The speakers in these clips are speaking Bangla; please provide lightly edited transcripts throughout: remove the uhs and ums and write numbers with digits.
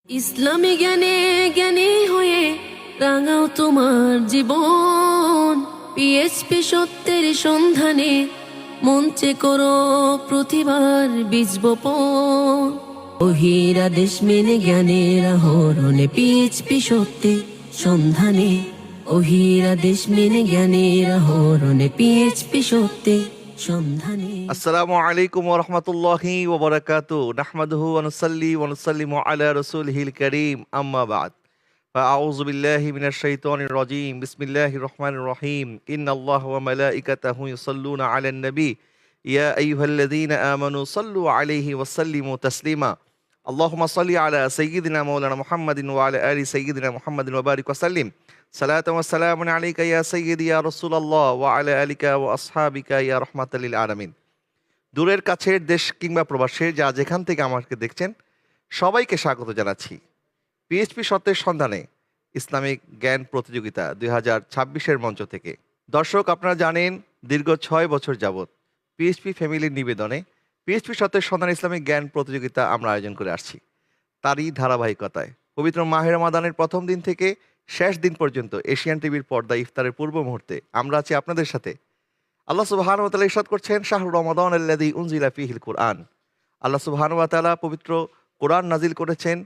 ইসলামী জ্ঞানে জ্ঞানী হয়ে রাঙাও তোমার জীবন। পিএইচপি সত্যের সন্ধানে মঞ্চে করো প্রতিবার বীজ বপন। ওহিরা দেশ মেনে জ্ঞানের আহরণে পিএইচপি সত্যের সন্ধানে। ওহিরা দেশ মেনে জ্ঞানের আহরণে পিএইচপি সত্যের সন্ধানে। আসসালামু আলাইকুম ওয়া রাহমাতুল্লাহি ওয়া বারাকাতুহু। নাহমাদুহু ওয়া নুসাল্লি ওয়া নুসাল্লিমু আলা রাসূলিহিল কারীম, আম্মা বা'দ। ফাআউযু বিল্লাহি মিনাশ শাইতানির রাজীম। বিসমিল্লাহির রহমানির রহিম। ইন্নাল্লাহা ওয়া মালাইকাতাহু ইউসাল্লুনা আলান নবী ইয়া আইয়ুহাল্লাযীনা আমানু সাল্লু আলাইহি ওয়া সাল্লিমু তাসলিমা। আল্লাহুম্মা সাল্লি আলা সাইয়্যিদিনা মাওলানা মুহাম্মাদিন ওয়া আলা আলি সাইয়্যিদিনা মুহাম্মাদিন ওয়া বারিক ওয়া সাল্লিম। সালাতান ওয়া সালামুন আলাইকা ইয়া সাইয়্যিদি ইয়া রাসূলুল্লাহ ওয়া আলা আলিকা ওয়া আসহাবিকা ইয়া রাহমাতাল লিল আলামিন। দূরের কাছের দেশ কিংবা প্রবাসে যা যেখান থেকে আমাকে দেখছেন সবাইকে স্বাগত জানাচ্ছি পিএইচপি সত্যের সন্ধানে ইসলামিক জ্ঞান প্রতিযোগিতা 2026-এর মঞ্চ থেকে। দর্শক, আপনারা জানেন দীর্ঘ 6 বছর যাবৎ পিএইচপি ফ্যামিলির নিবেদনে পিএইচপি সত্যের সন্ধানে ইসলামিক জ্ঞান প্রতিযোগিতা আমরা আয়োজন করে আসছি। তারই ধারাবাহিকতায় পবিত্র মাহে রমাদানের প্রথম দিন থেকে শেষ দিন পর্যন্ত এশিয়ান টিভির পর্দা ইফতারের পূর্ব মুহূর্তে আমরা আছি আপনাদের সাথে। আল্লাহ সুবহানাহু ওয়া তাআলা ইরশাদ করছেন, শাহরু রমাদান আল্লাযী উনজিলা ফীহিল কুরআন। আল্লাহ সুবহানাহু ওয়া তাআলা পবিত্র কোরআন নাজিল করেছেন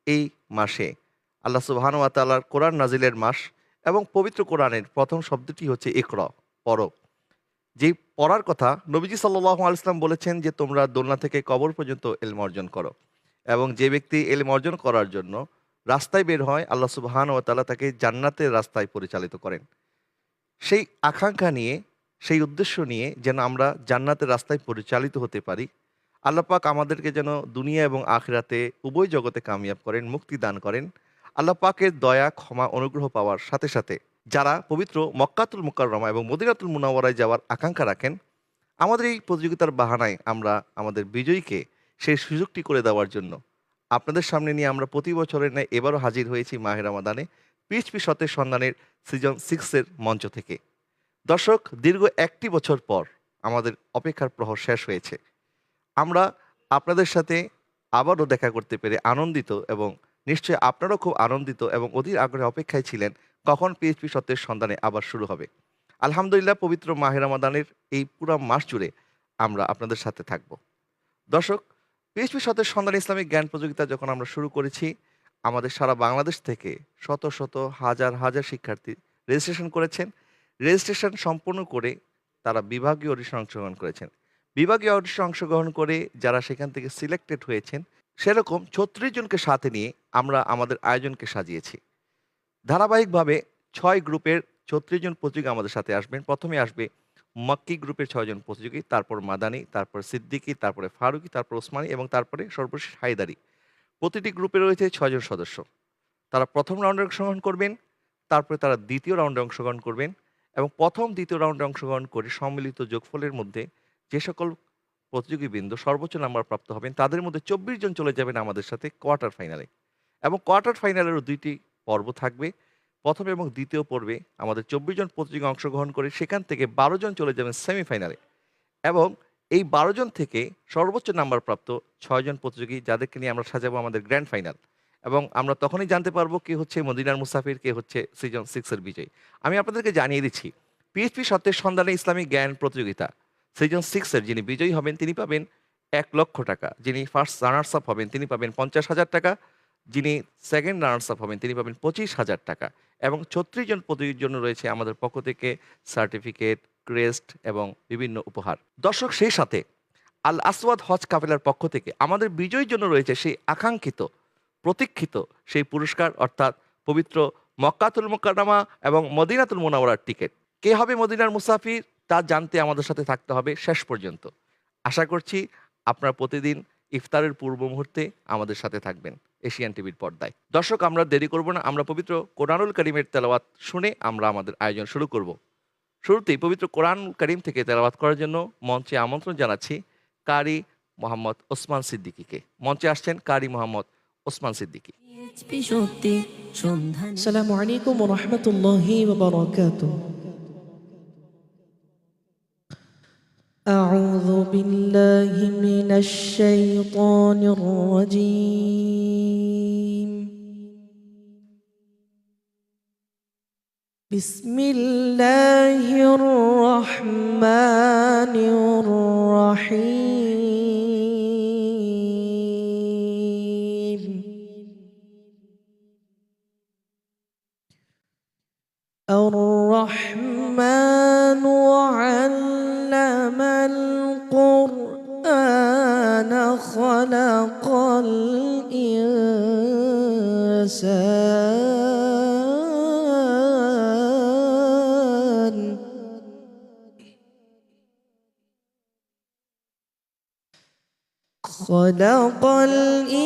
এই মাসে। আল্লাহ সুবহানাহু ওয়া তাআলার কোরআন নাজিলের মাস এবং পবিত্র কোরআনের প্রথম শব্দটি হচ্ছে ইকরা, পড়ো। যেই পড়ার কথা নবীজি সাল্লাল্লাহু আলাইহি ওয়াসাল্লাম বলেছেন যে তোমরা দোলনা থেকে কবর পর্যন্ত ইলম অর্জন করো। এবং যে ব্যক্তি ইলম অর্জন করার জন্য রাস্তায় বের হয়, আল্লাহ সুবহানাহু ওয়া তাআলা তাকে জান্নাতের রাস্তায় পরিচালিত করেন। সেই আকাঙ্ক্ষা নিয়ে, সেই উদ্দেশ্য নিয়ে যেন আমরা জান্নাতের রাস্তায় পরিচালিত হতে পারি, আল্লাহ পাক আমাদেরকে যেন দুনিয়া এবং আখিরাতে উভয় জগতে কামিয়াব করেন, মুক্তি দান করেন। আল্লাহ পাকের দয়া, ক্ষমা, অনুগ্রহ পাওয়ার সাথে সাথে যারা পবিত্র মক্কাতুল মুকাররমা এবং মদিনাতুল মুনাওয়ারায় যাওয়ার আকাঙ্ক্ষা রাখেন, আমাদের এই প্রতিযোগিতার বাহানায় আমরা আমাদের বিজয়ীকে সেই সুযোগটি করে দেওয়ার জন্য আপনাদের সামনে নিয়ে আমরা প্রতি বছরের ন্যায় এবারও হাজির হয়েছি মাহে রমাদানে পিএইচপি সত্যের সন্ধানের সিজন 6-এর মঞ্চ থেকে। দর্শক, দীর্ঘ 1টি বছর পর আমাদের অপেক্ষার প্রহর শেষ হয়েছে। আমরা আপনাদের সাথে আবারও দেখা করতে পেরে আনন্দিত এবং নিশ্চয়ই আপনারাও খুব আনন্দিত এবং অধীর আগ্রহে অপেক্ষায় ছিলেন কখন পিএইচপি সত্যের সন্ধানে আবার শুরু হবে। আলহামদুলিল্লাহ, পবিত্র মাহে রমাদানের এই পুরো মাস জুড়ে আমরা আপনাদের সাথে থাকব। দর্শক, পিএইচপি সত্যের সন্ধানে ইসলামিক জ্ঞান প্রতিযোগিতা যখন আমরা শুরু করেছি, আমাদের সারা বাংলাদেশ থেকে শত শত হাজার হাজার শিক্ষার্থী রেজিস্ট্রেশন করেছেন। রেজিস্ট্রেশন সম্পূর্ণ করে তারা বিভাগীয় অডিশনে অংশগ্রহণ করেছেন। বিভাগীয় অডিশনে অংশগ্রহণ করে যারা সেখান থেকে সিলেক্টেড হয়েছেন, সেরকম 36 জনকে সাথে নিয়ে আমরা আমাদের আয়োজনকে সাজিয়েছি। ধারাবাহিকভাবে 6 গ্রুপের 36 জন প্রতিযোগী আমাদের সাথে আসবেন। প্রথমে আসবে মক্কি গ্রুপের 6 জন প্রতিযোগী, তারপর মাদানী, তারপর সিদ্দিকী, তারপরে ফারুকি, তারপর ওসমানী এবং তারপরে সর্বশেষ হায়দারি। প্রতিটি গ্রুপে রয়েছে 6 জন সদস্য। তারা প্রথম রাউন্ডে অংশগ্রহণ করবেন, তারপরে তারা দ্বিতীয় রাউন্ডে অংশগ্রহণ করবেন এবং প্রথম দ্বিতীয় রাউন্ডে অংশগ্রহণ করে সম্মিলিত যোগফলের মধ্যে যে সকল প্রতিযোগীবৃন্দ সর্বোচ্চ নাম্বার প্রাপ্ত হবেন তাদের মধ্যে 24 জন চলে যাবেন আমাদের সাথে কোয়ার্টার ফাইনালে। এবং কোয়ার্টার ফাইনালেরও 2টি পর্ব থাকবে। প্রথম এবং দ্বিতীয় পর্বে আমাদের 24 জন প্রতিযোগী অংশগ্রহণ করে সেখান থেকে 12 জন চলে যাবেন সেমিফাইনালে। এবং এই 12 জন থেকে সর্বোচ্চ নাম্বার প্রাপ্ত 6 জন প্রতিযোগী, যাদেরকে নিয়ে আমরা সাজাবো আমাদের গ্র্যান্ড ফাইনাল। এবং আমরা তখনই জানতে পারবো কে হচ্ছে মদিনার মুসাফির, কে হচ্ছে সিজন 6-এর বিজয়ী। আমি আপনাদেরকে জানিয়ে দিচ্ছি, পিএইচপি সত্যের সন্ধানে ইসলামিক জ্ঞান প্রতিযোগিতা সিজন 6-এর যিনি বিজয়ী হবেন তিনি পাবেন 1 লক্ষ টাকা। যিনি ফার্স্ট রানার্স আপ হবেন তিনি পাবেন 50,000 টাকা। যিনি সেকেন্ড রানার্স আপ হবেন তিনি পাবেন 25,000 টাকা। এবং 36 জন প্রতিযোগীর জন্য রয়েছে আমাদের পক্ষ থেকে সার্টিফিকেট, ক্রেস্ট এবং বিভিন্ন উপহার। দর্শক, সেই সাথে আল আসওয়াদ হজ কাফেলার পক্ষ থেকে আমাদের বিজয়ীর জন্য রয়েছে সেই আকাঙ্ক্ষিত, প্রতীক্ষিত সেই পুরস্কার, অর্থাৎ পবিত্র মক্কাতুল মুকাররমা এবং মদিনাতুল মুনাওয়ারার টিকিট। কে হবে মদিনার মুসাফির তা জানতে আমাদের সাথে থাকতে হবে শেষ পর্যন্ত। আশা করছি আপনারা প্রতিদিন ইফতারের পূর্ব মুহূর্তে আমাদের সাথে থাকবেন এশিয়ান টিভির পর্দায়। দর্শক, আমরা দেরি করব না, আমরা পবিত্র কোরআনুল কারীমের তেলাওয়াত শুনে আমরা আমাদের আয়োজন শুরু করব। শুরুতেই পবিত্র কোরআনুল কারীম থেকে তেলাওয়াত করার জন্য মঞ্চে আমন্ত্রণ জানাচ্ছি কারি মোহাম্মদ ওসমান সিদ্দিকীকে। মঞ্চে আসছেন কারি মোহাম্মদ ওসমান সিদ্দিকী। পিএইচপি সত্যের সন্ধানে। আসসালামু আলাইকুম ওয়া রাহমাতুল্লাহি ওয়া বারাকাতুহু। আউযু বিল্লাহি মিনাশ শাইতানির রাজীম। بسم الله الرحمن الرحيم الرحمن علم القرآن خلق الإنسان خلق الإنسان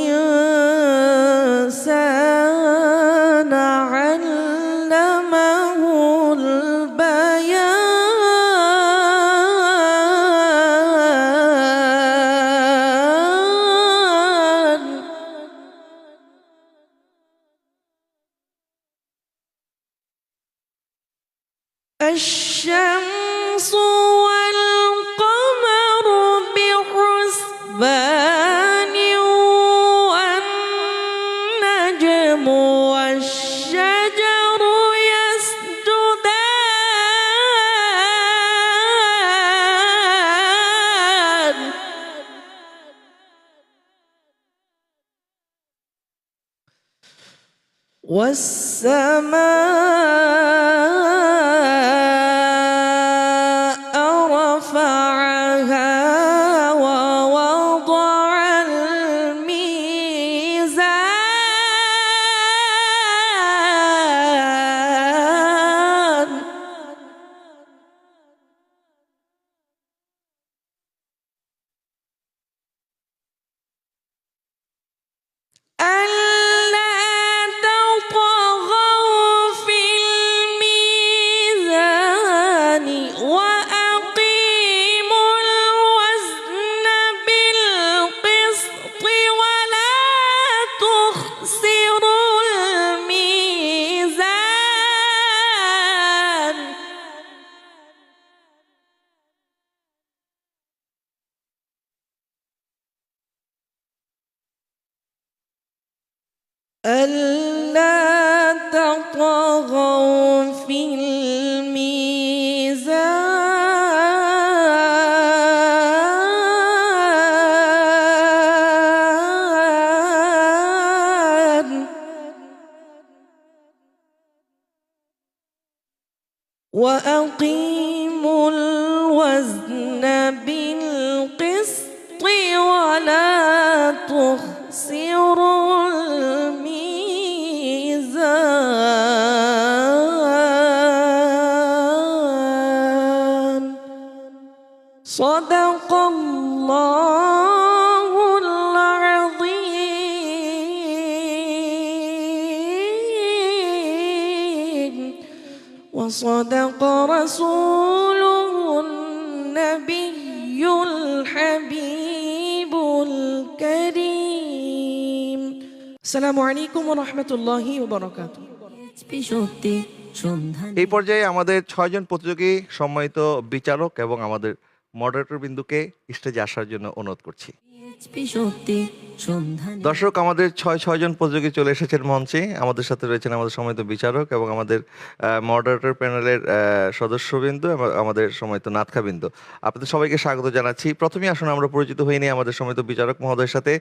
علمه البيان الشمس والقمر بحسبان والنجم والشجر يسجدان والسماء رفعها ووضع الميزان ألا تطغوا في الميزان وأقيموا الوزن بالقسط ولا تخسروا الميزان ألا تطغوا في الميزان وأقيموا الوزن بالقسط ولا تخسروا الميزان صدق الله العظيم وصدق رسوله النبي الحبيب الكريم السلام عليكم ورحمة الله وبركاته পিএইচপি সত্যি সন্ধানে এই পর্যায়ে আমাদের 6 জন প্রতিযোগী সম্মানিত বিচারক এবং আমাদের মডারেটর বিন্দুকে স্টেজে আসার জন্য অনুরোধ করছি। পিএইচপি সত্যি সন্ধানে দর্শক, আমাদের 6 জন প্রতিযোগী চলে এসেছেন মঞ্চে। আমাদের সাথে রয়েছেন আমাদের সম্মানিত বিচারক এবং আমাদের মডারেটর প্যানেলের সদস্যবৃন্দ এবং আমাদের সম্মানিত নাট্যবৃন্দ। আপনাদের সবাইকে স্বাগত জানাচ্ছি। প্রথমেই আসুন আমরা পরিচিত হয়ে নিই আমাদের সম্মানিত বিচারক মহোদয়ের সাথে।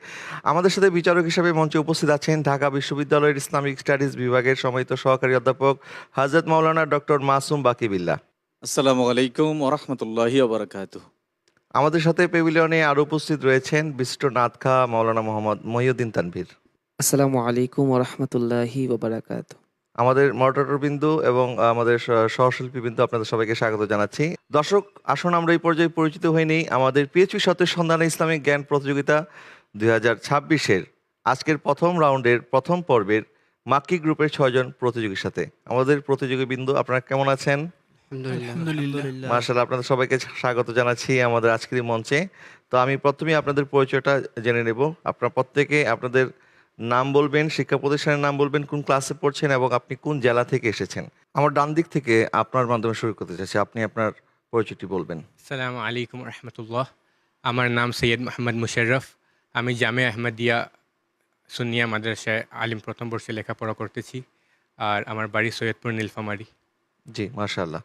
আমাদের সাথে বিচারক হিসেবে মঞ্চে উপস্থিত আছেন ঢাকা বিশ্ববিদ্যালয়ের ইসলামিক স্টাডিজ বিভাগের সম্মানিত সহকারী অধ্যাপক হযরত মাওলানা ডক্টর মাসুম বাকি বিল্লাহ। আসসালামু আলাইকুম ওরহমতুল্লাহি ওবরাকাতুহ। আমাদের সাথে পেভিলিয়নে আরো উপস্থিত রয়েছেন বিশিষ্ট নাট্যকার মাওলানা মোহাম্মদ মহিউদ্দিন তানভীর। আসসালামু আলাইকুম ওরহমতুল্লাহি ওবারাকাতুহ। আমাদের মডারেটর বিন্দু এবং আমাদের সহশিল্পী বিন্দু, আপনাদের সবাইকে স্বাগত জানাচ্ছি। দর্শক, আসুন আমরা এই পর্যায়ে পরিচিত হয়ে নিই আমাদের পিএইচপি সত্যের সন্ধানে ইসলামিক জ্ঞান প্রতিযোগিতা 2026-এর আজকের প্রথম রাউন্ডের প্রথম পর্বের মাক্কি গ্রুপের 6 জন প্রতিযোগীর সাথে। আমাদের প্রতিযোগী বিন্দু, আপনারা কেমন আছেন? মাশাআল্লাহ, আপনাদের সবাইকে স্বাগত জানাচ্ছি আমাদের আজকের এই মঞ্চে। তো আমি প্রথমেই আপনাদের পরিচয়টা জেনে নেব। আপনারা প্রত্যেকে আপনাদের নাম বলবেন, শিক্ষা প্রতিষ্ঠানের নাম বলবেন, কোন ক্লাসে পড়ছেন এবং আপনি কোন জেলা থেকে এসেছেন। আমার ডান দিক থেকে আপনার মাধ্যমে শুরু করতে চাচ্ছি, আপনি আপনার পরিচয়টি বলবেন। আসসালামু আলাইকুম রহমতুল্লাহ। আমার নাম সৈয়দ মোহাম্মদ মুশাররফ। আমি জামে আহমদিয়া সুন্নিয়া মাদ্রাসায় আলিম প্রথম বর্ষে লেখাপড়া করতেছি। আর আমার বাড়ি সৈয়দপুর নীলফামারী। জি, মাশাআল্লাহ।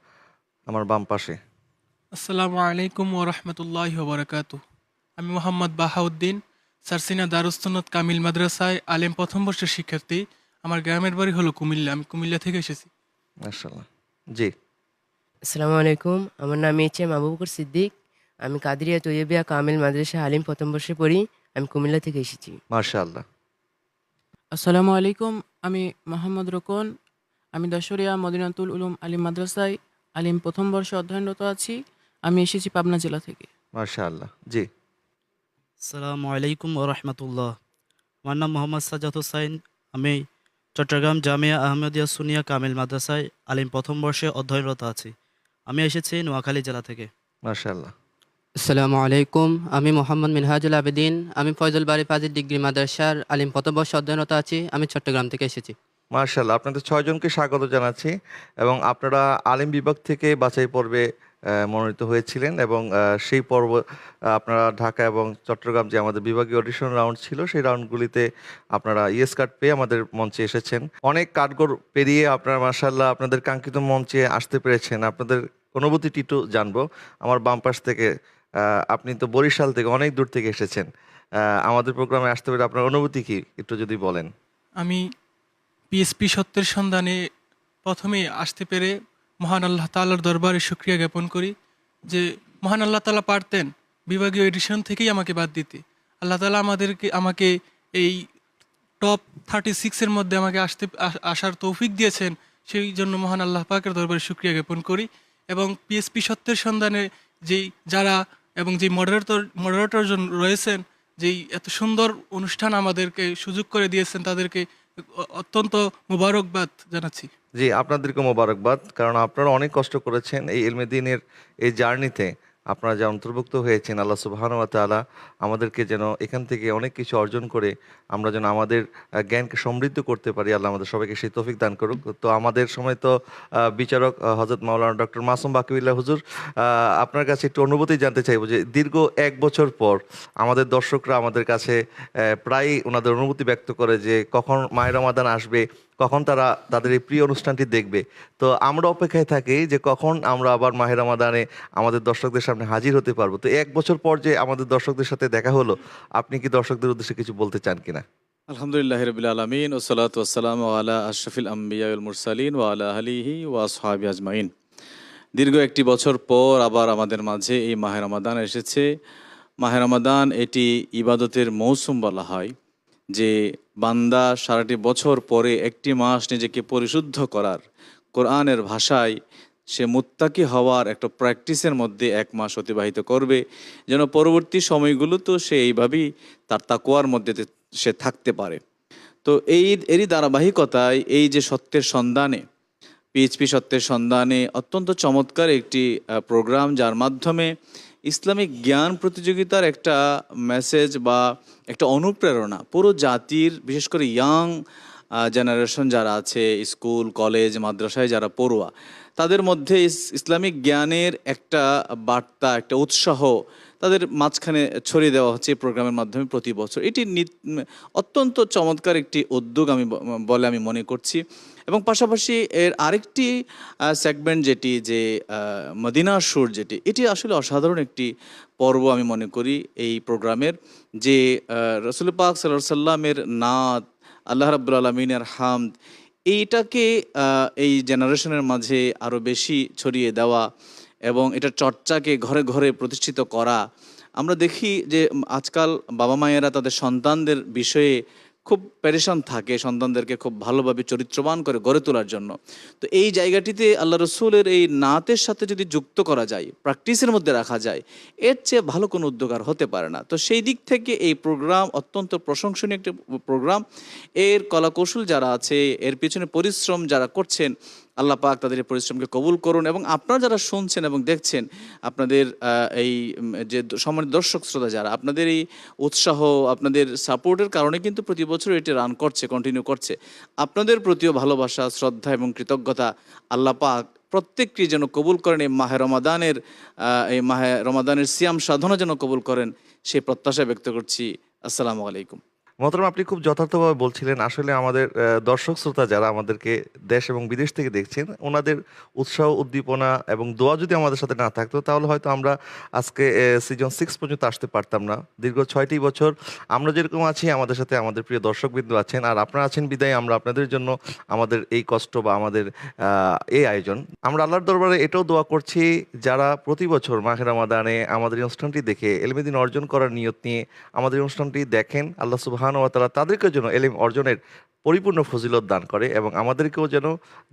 আমার বাম পাশে। আসসালামু আলাইকুম ও রহমতুল্লাহ বারাকাতু। আমি মোহাম্মদ বাহাউদ্দিন, সারসিনা দারুস্তানাত কামিল মাদ্রাসায় আলেম প্রথম বর্ষের শিক্ষার্থী। আমার গ্রামের বাড়ি হলো কুমিল্লা, আমি কুমিল্লা থেকে এসেছি। মাশাআল্লাহ। জি, আসসালামু আলাইকুম, আমার নাম এইচ.এম. আবু বকর সিদ্দিক। আমি কাদরিয়া তৈয়বিয়া কামিল মাদ্রাসা আলিম প্রথম বর্ষে পড়ি। আমি কুমিল্লা থেকে এসেছি। মাশাআল্লাহ। আসসালামু আলাইকুম, আমি মোহাম্মদ রোকন। আমি দশরিয়া মদিনাতুল উলুম আলিম মাদ্রাসায় আলিম প্রথম বর্ষে অধ্যয়নরত আছি। আমি এসেছি পাবনা জেলা থেকে। মাশাআল্লাহ। জি, আসসালামু আলাইকুম ও রহমতুল্লাহ। আমার নাম মোহাম্মদ সাজ্জাদ হোসাইন। আমি চট্টগ্রাম জামিয়া আহমদিয়া সুনিয়া কামিল মাদ্রাসায় আলিম প্রথম বর্ষে অধ্যয়নরত আছি। আমি এসেছি নোয়াখালী জেলা থেকে। মাশাআল্লাহ। আসসালামু আলাইকুম, আমি মোহাম্মদ মিনহাজুল আবেদিন। আমি ফয়জুল বারি ফাজিল ডিগ্রি মাদ্রাসার আলিম প্রথম বর্ষে অধ্যয়নরত আছি। আমি চট্টগ্রাম থেকে এসেছি। মাশাআল্লাহ, আপনাদের ৬ জনকে স্বাগত জানাচ্ছি এবং আপনারা আলিম বিভাগ থেকে বাছাই পর্বে মনোনীত হয়েছিলেন এবং সেই পর্ব আপনারা ঢাকা এবং চট্টগ্রাম যে আমাদের বিভাগীয় অডিশন রাউন্ড ছিল সেই রাউন্ডগুলিতে আপনারা ইয়েস কার্ড পেয়ে আমাদের মঞ্চে এসেছেন। অনেক কাঠগড় পেরিয়ে আপনারা মাশাআল্লাহ আপনাদের কাঙ্ক্ষিত মঞ্চে আসতে পেরেছেন। আপনাদের অনুভূতিটি একটু জানবো। আমার বাম পাশ থেকে আপনি তো বরিশাল থেকে অনেক দূর থেকে এসেছেন। আমাদের প্রোগ্রামে আসতে পেরে আপনার অনুভূতি কি একটু যদি বলেন। আমি পিএসপি সত্যের সন্ধানে প্রথমেই আসতে পেরে মহান আল্লাহ তাআলার দরবারে শুকরিয়া জ্ঞাপন করি যে মহান আল্লাহ তাআলা পারতেন বিভাগীয় এডিশন থেকেই আমাকে বাদ দিতে। আল্লাহ তাআলা আমাকে এই টপ 36-এর মধ্যে আমাকে আসার তৌফিক দিয়েছেন। সেই জন্য মহান আল্লাহ পাকের দরবারে শুকরিয়া জ্ঞাপন করি এবং পিএসপি সত্যের সন্ধানে যারা এবং যেই মডারেটর রয়েছেন, যেই এত সুন্দর অনুষ্ঠান আমাদেরকে সুযোগ করে দিয়েছেন, তাদেরকে অত্যন্ত মুবারকবাদ জানাচ্ছি। জি, আপনাদেরকে মোবারকবাদ, কারণ আপনারা অনেক কষ্ট করেছেন এই ইলমে দ্বীনের এই জার্নিতে। আপনারা যা অন্তর্ভুক্ত হয়েছেন, আল্লাহ সুবহানাহু ওয়া তাআলা আমাদেরকে যেন এখান থেকে অনেক কিছু অর্জন করে আমরা যেন আমাদের জ্ঞানকে সমৃদ্ধ করতে পারি। আল্লাহ আমাদের সবাইকে সেই তৌফিক দান করুক। তো আমাদের সময় তো বিচারক হযরত মাওলানা ডক্টর মাসুম বাকিউল্লাহ হুজুর, আপনার কাছে একটু অনুভূতি জানতে চাইবো যে দীর্ঘ ১ বছর পর আমাদের দর্শকরা আমাদের কাছে প্রায়ই ওনাদের অনুভূতি ব্যক্ত করে যে কখন মাহে রমাদান আসবে, কখন তারা তাদের এই প্রিয় অনুষ্ঠানটি দেখবে। তো আমরা অপেক্ষায় থাকি যে কখন আমরা আবার মাহে রমাদানে আমাদের দর্শকদের সামনে হাজির হতে পারবো। তো ১ বছর পর যে আমাদের দর্শকদের সাথে দেখা হলো, আপনি কি দর্শকদের উদ্দেশ্যে কিছু বলতে চান কিনা? আলহামদুলিল্লাহ রাব্বিল আলামিন ওয়া সালাতু ওয়া সালামু আলা আশরাফিল আমবিয়া ওয়াল মুরসালিন ওয়া আলা আলিহি ওয়া আসহাবি আজমাইন। দীর্ঘ ১ বছর পর আবার আমাদের মাঝে এই মাহে রমাদান এসেছে। মাহে রমাদান এটি ইবাদতের মৌসুম বলা হয়, যে বান্দা সারাটি বছর পরে ১ মাস নিজেকে পরিশুদ্ধ করার, কোরআনের ভাষায় সে মুত্তাকি হওয়ার একটা প্র্যাকটিসের মধ্যে ১ মাস অতিবাহিত করবে, যেন পরবর্তী সময়গুলোতেও সে এইভাবেই তার তাকওয়ার মধ্যে সে থাকতে পারে। তো এরই ধারাবাহিকতায় এই যে সত্যের সন্ধানে, পিএইচপি সত্যের সন্ধানে অত্যন্ত চমৎকার একটি প্রোগ্রাম, যার মাধ্যমে ইসলামিক জ্ঞান প্রতিযোগিতার একটা মেসেজ বা একটা অনুপ্রেরণা পুরো জাতির, বিশেষ করে ইয়াং জেনারেশন যারা আছে, স্কুল কলেজ মাদ্রাসায় যারা পড়ুয়া, তাদের মধ্যে ইসলামিক জ্ঞানের একটা বার্তা, একটা উৎসাহ তাদের মাঝখানে ছড়িয়ে দেওয়া হচ্ছে এই প্রোগ্রামের মাধ্যমে প্রতি বছর। এটি অত্যন্ত চমৎকার একটি উদ্যোগ বলে আমি মনে করছি। এবং পাশাপাশি এর আরেকটি সেগমেন্ট যেটি, যে মদিনার সুর, এটি আসলে অসাধারণ একটি পর্ব আমি মনে করি এই প্রোগ্রামের। যে রাসূল পাক সাল্লাল্লাহু আলাইহি ওয়াসাল্লামের নাত, আল্লাহ রাব্বুল আলামিনের হামদ, এইটাকে এই জেনারেশনের মাঝে আরও বেশি ছড়িয়ে দেওয়া এবং এটার চর্চাকে ঘরে ঘরে প্রতিষ্ঠিত করা। আমরা দেখি যে আজকাল বাবা মায়েরা তাদের সন্তানদের বিষয়ে খুব পেরেশান থাকে, সন্তানদেরকে খুব ভালোভাবে চরিত্রবান করে গড়ে তোলার জন্য। তো এই জায়গাটিতে আল্লাহ রসুলের এই নাতের সাথে যদি যুক্ত করা যায়, প্র্যাকটিসের মধ্যে রাখা যায়, এর চেয়ে ভালো কোনো উদ্যোগ আর হতে পারে না। তো সেই দিক থেকে এই প্রোগ্রাম অত্যন্ত প্রশংসনীয় একটি প্রোগ্রাম। এর কলাকৌশল যারা আছে, এর পিছনে পরিশ্রম যারা করছেন, আল্লাহ পাক তাদের পরিশ্রমকে কবুল করুন। এবং আপনারা যারা শুনছেন এবং দেখছেন, আপনাদের এই যে সম্মানিত দর্শক শ্রোতা যারা, আপনাদের এই উৎসাহ, আপনাদের সাপোর্টের কারণে কিন্তু প্রতি বছর এটি রান করছে, কন্টিনিউ করছে। আপনাদের প্রতিও ভালোবাসা, শ্রদ্ধা এবং কৃতজ্ঞতা আল্লাহ পাক প্রত্যেকটি যেন কবুল করেন। এই মাহে রমাদানের সিয়াম সাধনা যেন কবুল করেন, সেই প্রত্যাশা ব্যক্ত করছি। আসসালামু আলাইকুম। মোহতারাম, আপনি খুব যথার্থভাবে বলছিলেন। আসলে আমাদের দর্শক শ্রোতা যারা আমাদেরকে দেশ এবং বিদেশ থেকে দেখছেন, ওনাদের উৎসাহ, উদ্দীপনা এবং দোয়া যদি আমাদের সাথে না থাকতো, তাহলে হয়তো আমরা আজকে সিজন 6 পর্যন্ত আসতে পারতাম না। দীর্ঘ 6টি বছর আমরা যেরকম আছি, আমাদের সাথে আমাদের প্রিয় দর্শকবৃন্দ আছেন, আর আপনারা আছেন বিদায় আমরা আপনাদের জন্য আমাদের এই কষ্ট বা আমাদের এই আয়োজন। আমরা আল্লাহর দরবারে এটাও দোয়া করছি, যারা প্রতি বছর মাহে রমাদানে আমাদের এই অনুষ্ঠানটি দেখে এলমে দ্বীন অর্জন করার নিয়ত নিয়ে আমাদের এই অনুষ্ঠানটি দেখেন, আল্লাহ সুবহানাহু ওয়া তাআলা তাদেরকে যেন এলেম অর্জনের পরিপূর্ণ ফজিলত দান করে এবং আমাদেরকেও যেন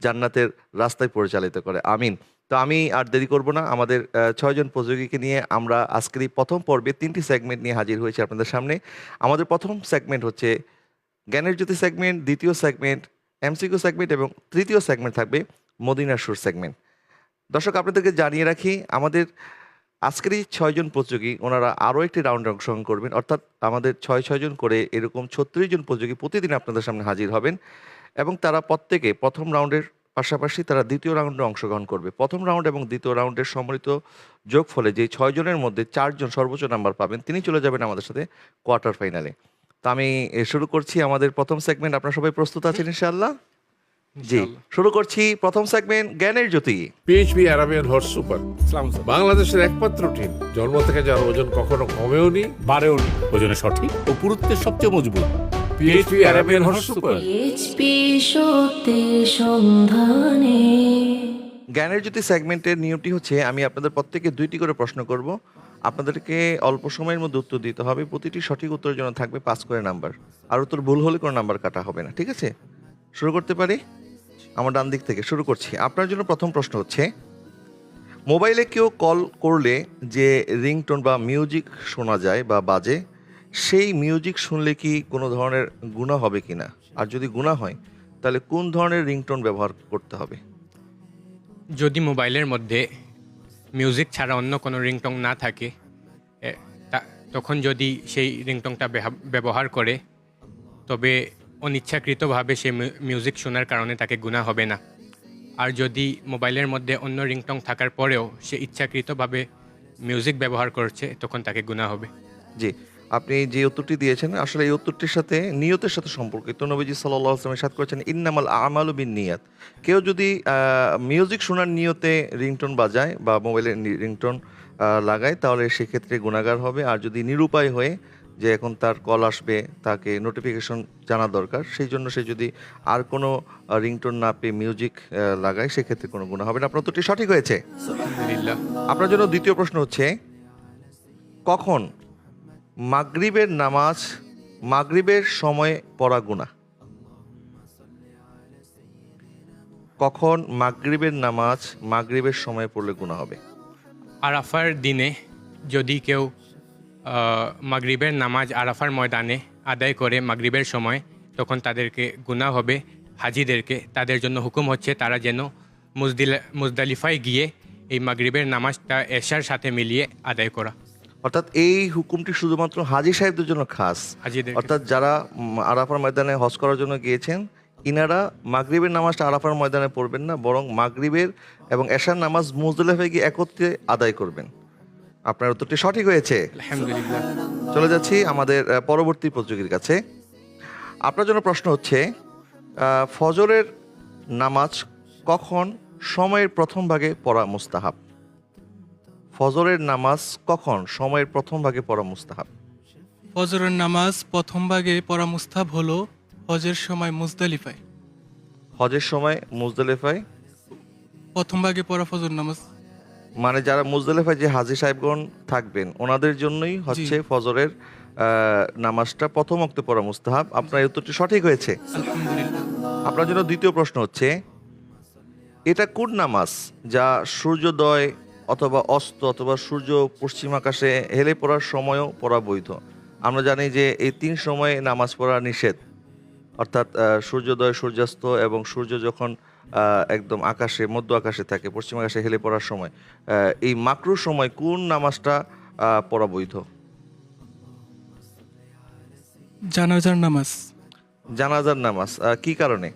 জান্নাতের রাস্তায় পরিচালিত করে। আমিন। তো আমি আর দেরি করব না, আমাদের 6 জন প্রতিযোগীকে নিয়ে আমরা আজকের এই প্রথম পর্বে 3টি সেগমেন্ট নিয়ে হাজির হয়েছি আপনাদের সামনে। আমাদের প্রথম সেগমেন্ট হচ্ছে জ্ঞানের জ্যোতি সেগমেন্ট, দ্বিতীয় সেগমেন্ট এমসিকিউ সেগমেন্ট এবং তৃতীয় সেগমেন্ট থাকবে মদিনার সুর সেগমেন্ট। দর্শক, আপনাদেরকে জানিয়ে রাখি, আমাদের আজকের এই 6 জন প্রতিযোগী ওনারা আরও একটি রাউন্ডে অংশগ্রহণ করবেন, অর্থাৎ আমাদের 6 জন করে এরকম 36 জন প্রতিযোগী প্রতিদিন আপনাদের সামনে হাজির হবেন এবং তারা প্রত্যেকে প্রথম রাউন্ডের পাশাপাশি তারা দ্বিতীয় রাউন্ডে অংশগ্রহণ করবে। প্রথম রাউন্ড এবং দ্বিতীয় রাউন্ডের সম্মিলিত যোগফলে যে 6 জনের মধ্যে 4 জন সর্বোচ্চ নাম্বার পাবেন, তিনি চলে যাবেন আমাদের সাথে কোয়ার্টার ফাইনালে। তো আমি শুরু করছি আমাদের প্রথম সেগমেন্ট। আপনারা সবাই প্রস্তুত আছেন ইনশাআল্লাহ? জি, শুরু করছি প্রথম সেগমেন্ট জ্ঞানের জ্যোতি। পিএইচপি আরাবিয়ান হর্স সুপার বাংলাদেশের একমাত্র টিম, জন্ম থেকে যার ওজন কখনো কমেও নি বাড়েও নি, ওজনে সঠিক ও পুরুত্বের সবচেয়ে মজবুত। PHP Arabian horse super. PHP শক্তির সন্ধানে। জ্ঞানের জ্যোতি সেগমেন্টের নিয়মটি হচ্ছে, আমি আপনাদের প্রত্যেকে 2টি করে প্রশ্ন করব, আপনাদেরকে অল্প সময়ের মধ্যে উত্তর দিতে হবে। প্রতিটি সঠিক উত্তরের জন্য থাকবে 5 করে নাম্বার, আর উত্তর ভুল হলে কোনো নাম্বার কাটা হবে না। ঠিক আছে, শুরু করতে পারি? আমার ডান দিক থেকে শুরু করছি। আপনার জন্য প্রথম প্রশ্ন হচ্ছে, মোবাইলে কেউ কল করলে যে রিংটোন বা মিউজিক শোনা যায় বা বাজে, সেই মিউজিক শুনলে কি কোনো ধরনের গুনাহ হবে কিনা, আর যদি গুনাহ হয় তাহলে কোন ধরনের রিংটোন ব্যবহার করতে হবে? যদি মোবাইলের মধ্যে মিউজিক ছাড়া অন্য কোনো রিংটং না থাকে, তখন যদি সেই রিংটংটা ব্যবহার করে, তবে অনিচ্ছাকৃতভাবে সে মিউজিক শোনার কারণে তাকে গুনাহ হবে না। আর যদি মোবাইলের মধ্যে অন্য রিংটং থাকার পরেও সে ইচ্ছাকৃতভাবে মিউজিক ব্যবহার করছে, তখন তাকে গুনাহ হবে। জি, আপনি যে উত্তরটি দিয়েছেন আসলে এই উত্তরটির সাথে নিয়তের সাথে সম্পর্কিত। নবীজি সাল্লাল্লাহু আলাইহি ওয়াসাল্লাম ইরশাদ করেছেন, ইন্নামাল আমালু বিন্নিয়াত। কেউ যদি মিউজিক শোনার নিয়তে রিংটোন বাজায় বা মোবাইলের রিংটোন লাগায়, তাহলে সেক্ষেত্রে গুনাহগার হবে। আর যদি নিরুপায় হয়ে যে এখন তার কল আসবে, তাকে নোটিফিকেশন জানা দরকার, সেই জন্য সে যদি আর কোনো রিংটোন না পেয়ে মিউজিক লাগায়, সেক্ষেত্রে কোনো গুনাহ হবে না। আপনার উত্তরটি সঠিক হয়েছে, আলহামদুলিল্লাহ। আপনার জন্য দ্বিতীয় প্রশ্ন হচ্ছে, কখন মাগরিবের নামাজ মাগরিবের সময় পড়া গুনাহ? কখন মাগরিবের নামাজ মাগরিবের সময় পড়লে গুনাহ হবে? আরাফার দিনে যদি কেউ মাগরিবের নামাজ আরাফার ময়দানে আদায় করে মাগরিবের সময়, তখন তাদেরকে গুনাহ হবে। হাজিদেরকে তাদের জন্য হুকুম হচ্ছে তারা যেন মুজদালিফায় গিয়ে এই মাগরিবের নামাজটা এশার সাথে মিলিয়ে আদায় করা। অর্থাৎ এই হুকুমটি শুধুমাত্র হাজি সাহেবদের জন্য খাস। হাজিদেরকে। অর্থাৎ যারা আরাফার ময়দানে হজ করার জন্য গিয়েছেন, ইনারা মাগরিবের নামাজটা আরাফার ময়দানে পড়বেন না, বরং মাগরিবের এবং এশার নামাজ মুজদালিফায় গিয়ে একত্রে আদায় করবেন। আপনার উত্তরটি সঠিক হয়েছে, আলহামদুলিল্লাহ। চলে যাচ্ছি আমাদের পরবর্তী প্রতিযোগীর কাছে। আপনার জন্য প্রশ্ন হচ্ছে, ফজরের নামাজ কখন সময়ের প্রথম ভাগে পড়া মুস্তাহাব? ফজরের নামাজ কখন সময়ের প্রথম ভাগে পড়া মুস্তাহাব? ফজরের নামাজ প্রথম ভাগে পড়া মুস্তাহাব হলো হজের সময় মুজদালিফায়। হজের সময় মুজদালিফায় প্রথম ভাগে পড়া ফজর নামাজ। মানে যারা মুজদালিফায় যে হাজী সাহেবগণ থাকবেন, ওনাদের জন্যই হচ্ছে ফজরের নামাজটা প্রথম ওয়াক্তে পড়া মুস্তাহাব। আপনার এই উত্তরটি সঠিক হয়েছে, আলহামদুলিল্লাহ। আপনার জন্য দ্বিতীয় প্রশ্ন হচ্ছে, এটা কোন নামাজ যা সূর্যোদয় অথবা অস্ত অথবা সূর্য পশ্চিম আকাশে হেলে পড়ার সময়ও পড়া বৈধ? আমরা জানি যে এই 3 সময়ে নামাজ পড়া নিষেধ, অর্থাৎ সূর্যোদয়, সূর্যাস্ত এবং সূর্য যখন একদম আকাশে, মধ্য আকাশে থাকে, পশ্চিম আকাশে হেলে পড়ার সময়, এই মাকরুহ সময় কোন নামাজটা পড়া বৈধ? জানাজার নামাজ। জানাজার নামাজ। কি কারণে?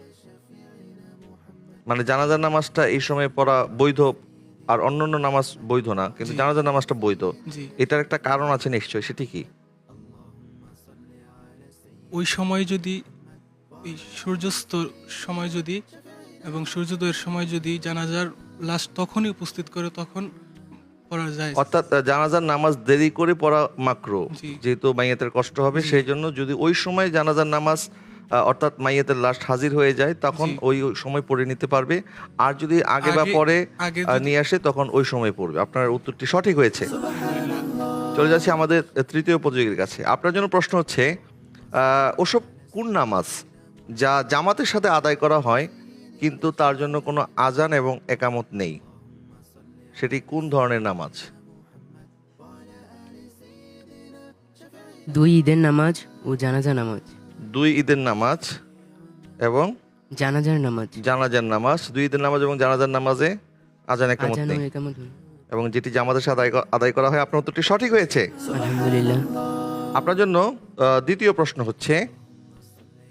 মানে জানাজার নামাজটা এই সময় পড়া বৈধ আর অন্যান্য নামাজ বৈধ না, কিন্তু জানাজার নামাজটা বৈধ। এটার একটা কারণ আছে নিশ্চয়ই, সেটি কি? ওই সময় যদি এই সূর্যাস্ত সময় যদি এবং সূর্যোদয়ের সময় যদি জানাজার লাশ তখনই উপস্থিত করে তখন পড়া যায়। অর্থাৎ জানাজার নামাজ দেরি করে পড়া মাকরু, জি। যেহেতু মাইয়াতের কষ্ট হবে সেই জন্য যদি ওই সময় জানাজার নামাজ অর্থাৎ মাইয়াতের লাশ হাজির হয়ে যায় তখন জি। ওই সময় পড়ে নিতে পারবে, আর যদি আগে বা আগে- পরে আগে যদি- নিয়ে আসে তখন ওই সময় পড়বে। আপনার উত্তরটি সঠিক হয়েছে। চলে যাচ্ছি আমাদের তৃতীয় প্রতিযোগীর কাছে। আপনার জন্য প্রশ্ন হচ্ছে ওসব কোন নামাজ যা জামাতের সাথে আদায় করা হয় কিন্তু তার জন্য কোনো আজান এবং একামত নেই, সেটি কোন ধরনের নামাজ? 2 ঈদের নামাজ ও জানাজা নামাজ। 2 ঈদের নামাজ এবং জানাজার নামাজ। জানাজার নামাজ। 2 ঈদের নামাজ এবং জানাজার নামাজে আজান একামত আজান ও নেই, একামত নেই। এবং যেটি জামাতের সাথে আদায় করা হয়। আপনার উত্তরটি সঠিক হয়েছে। আলহামদুলিল্লাহ। আপনার জন্য দ্বিতীয় প্রশ্ন হচ্ছে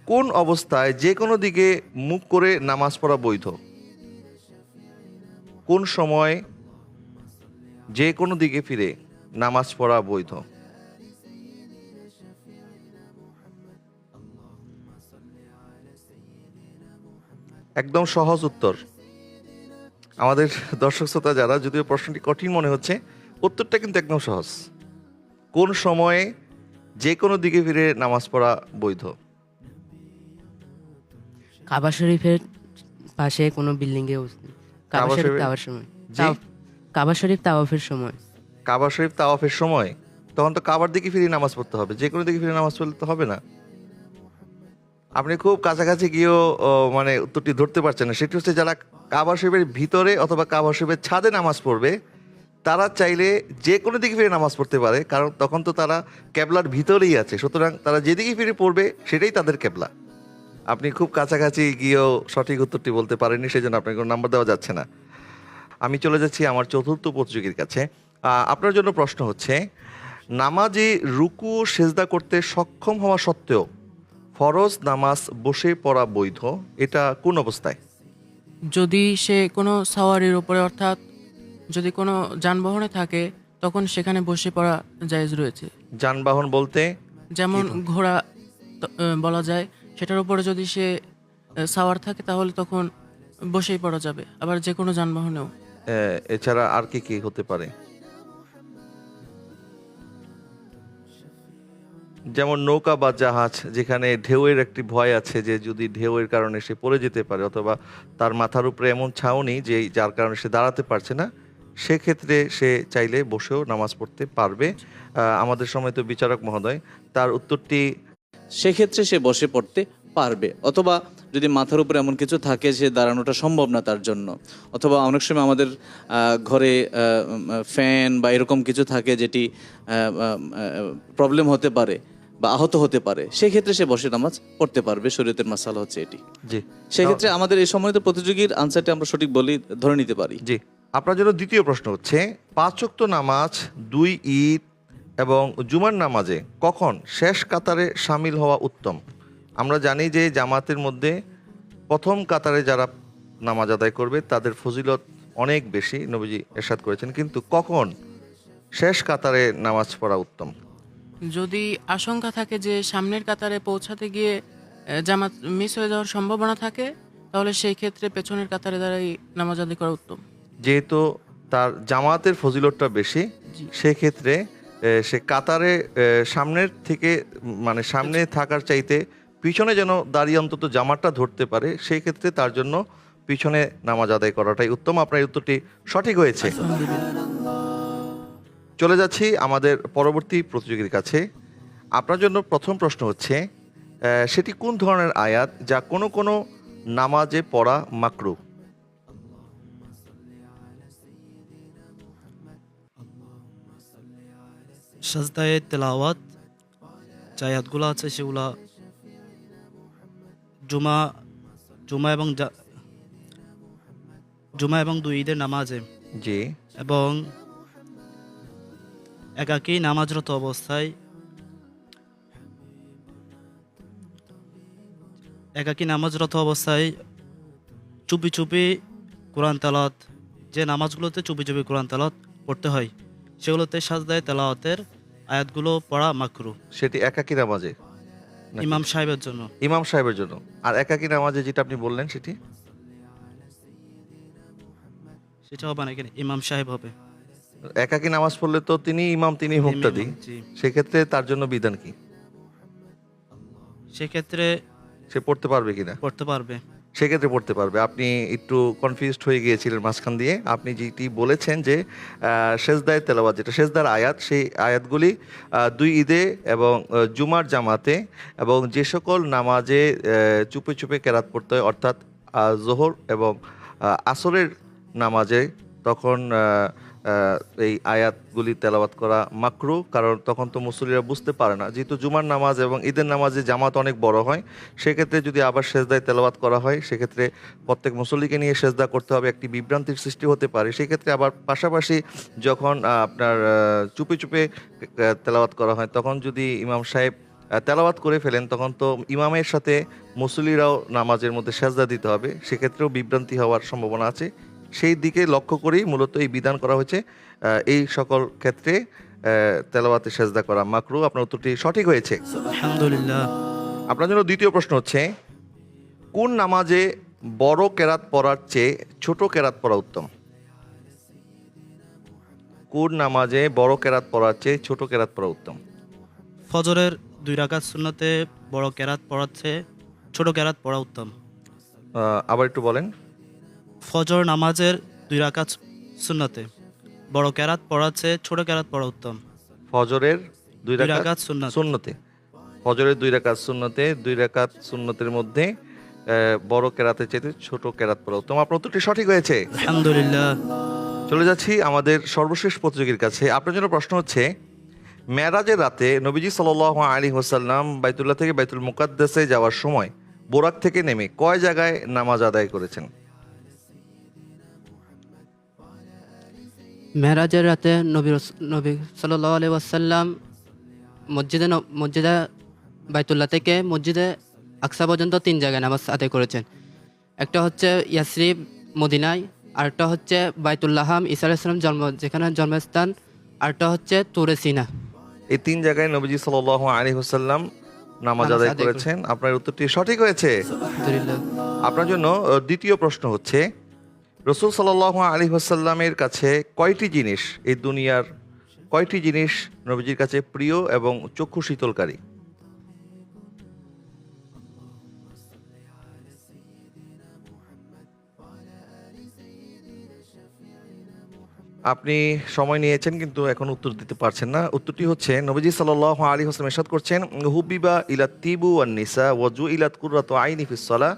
কোন অবস্থায় যে কোনো দিকে মুখ করে নামাজ পড়া বৈধ? কোন সময় যে কোনো দিকে ফিরে নামাজ পড়া বৈধ? একদম সহজ উত্তর। আমাদের দর্শক শ্রোতা যারা, যদিও প্রশ্নটি কঠিন মনে হচ্ছে, উত্তরটা কিন্তু একদম সহজ। কোন সময়ে যে কোনো দিকে ফিরে নামাজ পড়া বৈধ? কাবা শরীফের পাশে কোনো বিল্ডিং এ কাবা কাবা শরীফ শরীফ- তাওয়ার সময়। জি? কাবা শরীফ তাওয়াফের সময়। কাবা শরীফ তাওয়াফের সময় তখন তো কাবার দিকে ফিরে নামাজ পড়তে হবে, যে কোনো দিকে ফিরে নামাজ পড়তে হবে না। আপনি খুব কাছাকাছি গিয়েও মানে উত্তরটি ধরতে পারছেন না। সেটি হচ্ছে যারা কাবা শরীফের ভিতরে অথবা কাবা শরীফের ছাদে নামাজ পড়বে তারা চাইলে যে কোনো দিকে ফিরে নামাজ পড়তে পারে, কারণ তখন তো তারা কেবলার ভিতরেই আছে, সুতরাং তারা যেদিকে ফিরে পড়বে সেটাই তাদের কেবলা। আপনি খুব কাছাকাছি গিয়েও সঠিক উত্তরটি বলতে পারেননি, সেই জন্য আপনাকে কোনো নাম্বার দেওয়া যাচ্ছে না। আমি চলে যাচ্ছি আমার চতুর্থ প্রতিযোগীর কাছে। আপনার জন্য প্রশ্ন হচ্ছে নামাজে রুকু ও সেজদা করতে সক্ষম হওয়া সত্ত্বেও ফরজ নামাজ বসে পড়া বৈধ, এটা কোন অবস্থায়? যদি সে কোনো সাওয়ারির উপরে অর্থাৎ যদি কোনো যানবাহনে থাকে তখন সেখানে বসে পড়া জায়েজ রয়েছে। যানবাহন বলতে যেমন ঘোড়া বলা যায়, সেটার উপরে যদি সে সাওয়ার থাকে তাহলে তখন বসেই পড়া যাবে, আবার যে কোনো যানবাহনেও। এছাড়া আর কি কি হতে পারে? যেমন নৌকা বা জাহাজ, যেখানে ঢেউয়ের একটি ভয় আছে যে যদি ঢেউয়ের কারণে সে পড়ে যেতে পারে, অথবা তার মাথার উপরে এমন ছাউনি যে যার কারণে সে দাঁড়াতে পারছে না, সেক্ষেত্রে সে চাইলে বসেও নামাজ পড়তে পারবে। আমাদের সময় তো বিচারক মহোদয় তার উত্তরটি সেক্ষেত্রে সে বসে পড়তে পারবে, অথবা যদি মাথার উপরে এমন কিছু থাকে যে দাঁড়ানোটা সম্ভব না তার জন্য, অথবা অনেক সময় আমাদের ঘরে ফ্যান বা এরকম কিছু থাকে যেটি প্রবলেম হতে পারে বা আহত হতে পারে, সেক্ষেত্রে সে বসে নামাজ পড়তে পারবে। শরীয়তের মাসালা হচ্ছে এটি। জি, সেক্ষেত্রে আমাদের এই সম্মানিত প্রতিযোগীর আনসারটি আমরা সঠিক বলি ধরে নিতে পারি। জি। আপনার জন্য দ্বিতীয় প্রশ্ন হচ্ছে 5 ওয়াক্ত নামাজ, 2 ঈদ এবং জুমার নামাজে কখন শেষ কাতারে শামিল হওয়া উত্তম? আমরা জানি যে জামাতের মধ্যে প্রথম কাতারে যারা নামাজ আদায় করবে তাদের ফজিলত অনেক বেশি, নবীজি ইরশাদ করেছেন, কিন্তু কখন শেষ কাতারে নামাজ পড়া উত্তম? যদি আশঙ্কা থাকে যে সামনের কাতারে পৌঁছাতে গিয়ে জামাত মিস হয়ে যাওয়ার সম্ভাবনা থাকে তাহলে সেই ক্ষেত্রে পেছনের কাতারে দাঁড়াই নামাজ আদায় করা উত্তম। যেহেতু তার জামাতের ফজিলতটা বেশি, সেক্ষেত্রে সে কাতারে সামনের থেকে মানে সামনে থাকার চাইতে পিছনে যেন দাঁড়িয়ে অন্তত জামাতটা ধরতে পারে, সেই ক্ষেত্রে তার জন্য পিছনে নামাজ আদায় করাটাই উত্তম। আপনার এই উত্তরটি সঠিক হয়েছে। চলে যাচ্ছি আমাদের পরবর্তী প্রতিযোগীর কাছে। আপনার জন্য প্রথম প্রশ্ন হচ্ছে সেটি কোন ধরনের আয়াত যা কোনো কোনো নামাজে পড়া মাকরু? সাজদায়ে তেলাওয়াত যে আয়াতগুলো আছে সেগুলা জুমা এবং 2 ঈদের নামাজে, জি, এবং একাকী নামাজরত অবস্থায় চুপি চুপি কোরআন তেলাওয়াত, যে নামাজগুলোতে চুপি চুপি কোরআন তেলাওয়াত পড়তে হয় সেগুলোতে সাজদায়ে তেলাওয়াতের আয়াতগুলো পড়া মাকরু। সেটি একাকী নামাজে? নাকি? ইমাম সাহেবের জন্য। ইমাম সাহেবের জন্য। আর একাকী নামাজে যেটা আপনি বললেন সেটি? সেটা হবে না, এখানে ইমাম সাহেব হবে। একাকী নামাজ পড়লে তো তিনি ইমাম, তিনি মুক্তাদি, জি। সেক্ষেত্রে তার জন্য বিধান কি? সেক্ষেত্রে সে পড়তে পারবে কিনা? পড়তে পারবে। সেক্ষেত্রে পড়তে পারবে। আপনি একটু কনফিউজড হয়ে গিয়েছিলেন মাঝখান দিয়ে। আপনি যেটি বলেছেন যে সেজদায় তেলাওয়াত, যেটা সেজদার আয়াত, সেই আয়াতগুলি 2 ঈদে এবং জুমার জামাতে এবং যে সকল নামাজে চুপে চুপে কেরাত পড়তে হয়, অর্থাৎ জোহর এবং আসরের নামাজে, তখন এই আয়াতগুলি তেলাওয়াত করা মাকরু, কারণ তখন তো মুসল্লিরা বুঝতে পারে না। যেহেতু জুমার নামাজ এবং ঈদের নামাজে জামাত অনেক বড় হয়, সেক্ষেত্রে যদি আবার সেজদায় তেলাওয়াত করা হয়, সেক্ষেত্রে প্রত্যেক মুসল্লিকে নিয়ে সেজদা করতে হবে, একটি বিভ্রান্তির সৃষ্টি হতে পারে। সেক্ষেত্রে আবার পাশাপাশি যখন আপনার চুপে চুপে তেলাওয়াত করা হয়, তখন যদি ইমাম সাহেব তেলাওয়াত করে ফেলেন, তখন তো ইমামের সাথে মুসল্লিরাও নামাজের মধ্যে সেজদা দিতে হবে, সেক্ষেত্রেও বিভ্রান্তি হওয়ার সম্ভাবনা আছে। সেই দিকে লক্ষ্য করেই মূলত এই বিধান করা হয়েছে। এই সকল ক্ষেত্রে তেলাওয়াতে সেজদা করা মাকরু। আপনার উত্তরটি সঠিক হয়েছে, আলহামদুলিল্লাহ। আপনার জন্য দ্বিতীয় প্রশ্ন হচ্ছে, কোন নামাজে বড় কেরাত পড়ার চেয়ে ছোট কেরাত পড়া উত্তম? কোন নামাজে বড় কেরাত পড়ার চেয়ে ছোট কেরাত পড়া উত্তম? ফজরের 2 রাকাত সুন্নতে বড় কেরাত পড়ার চেয়ে ছোট কেরাত পড়া উত্তম। আবার একটু বলেন। ফজর নামাজের 2 রাকাত সুন্নতে বড় কেরাত পড়ার চেয়ে ছোট কেরাত পড়া উত্তম। ফজরের 2 রাকাত রাকাত সুন্নতে, ফজরের 2 রাকাত সুন্নতে, 2 রাকাত সুন্নতের মধ্যে বড় কেরাতের চেয়ে ছোট কেরাত পড়া উত্তম। আপনার উত্তরটি সঠিক হয়েছে, আলহামদুলিল্লাহ। চলে যাচ্ছি আমাদের সর্বশেষ প্রতিযোগীর কাছে। আপনার জন্য প্রশ্ন হচ্ছে, মেরাজের রাতে নবীজি সাল্লাল্লাহু আলাইহি ওয়াসাল্লাম বাইতুল্লাহ থেকে বাইতুল মুকাদ্দাসে যাওয়ার সময় বোরাক থেকে নেমে কয় জায়গায় নামাজ আদায় করেছেন? মেহরাজের রাতে নবী সাল্লাল্লাহু আলাইহি ওয়াসাল্লাম মসজিদে বাইতুল্লাহ থেকে মসজিদে আকসা পর্যন্ত 3 জায়গায় নামাজ আদায় করেছেন। একটা হচ্ছে ইয়াসরিব মদিনায়, আরেকটা হচ্ছে বাইতুল্লাহাম ঈসা আলাইহিস সালাম যেখানে জন্মস্থান, আরেকটা হচ্ছে তুরে সিনা। এই 3 জায়গায় নবীজি সাল্লাল্লাহু আলাইহি ওয়াসাল্লাম নামাজ আদায় করেছেন। আপনার উত্তরটি সঠিক হয়েছে, আলহামদুলিল্লাহ। আপনার জন্য দ্বিতীয় প্রশ্ন হচ্ছে, রাসূল সাল্লাল্লাহু আলাইহি ওয়াসাল্লামের কাছে কয়টি জিনিস, এই দুনিয়ার কয়টি জিনিস নবীজির কাছে প্রিয় এবং চক্ষু শীতলকারী? আপনি সময় নিয়েছেন কিন্তু এখন উত্তর দিতে পারছেন না। উত্তরটি হচ্ছে, নবীজি সাল্লাল্লাহু আলাইহি ওয়াসাল্লাম ইরশাদ করছেন, হুবিবা ইলাত তিবু ওয়ান নিসা ওয়া জুইলাত কুররাতু আইনি ফিস সালাহ।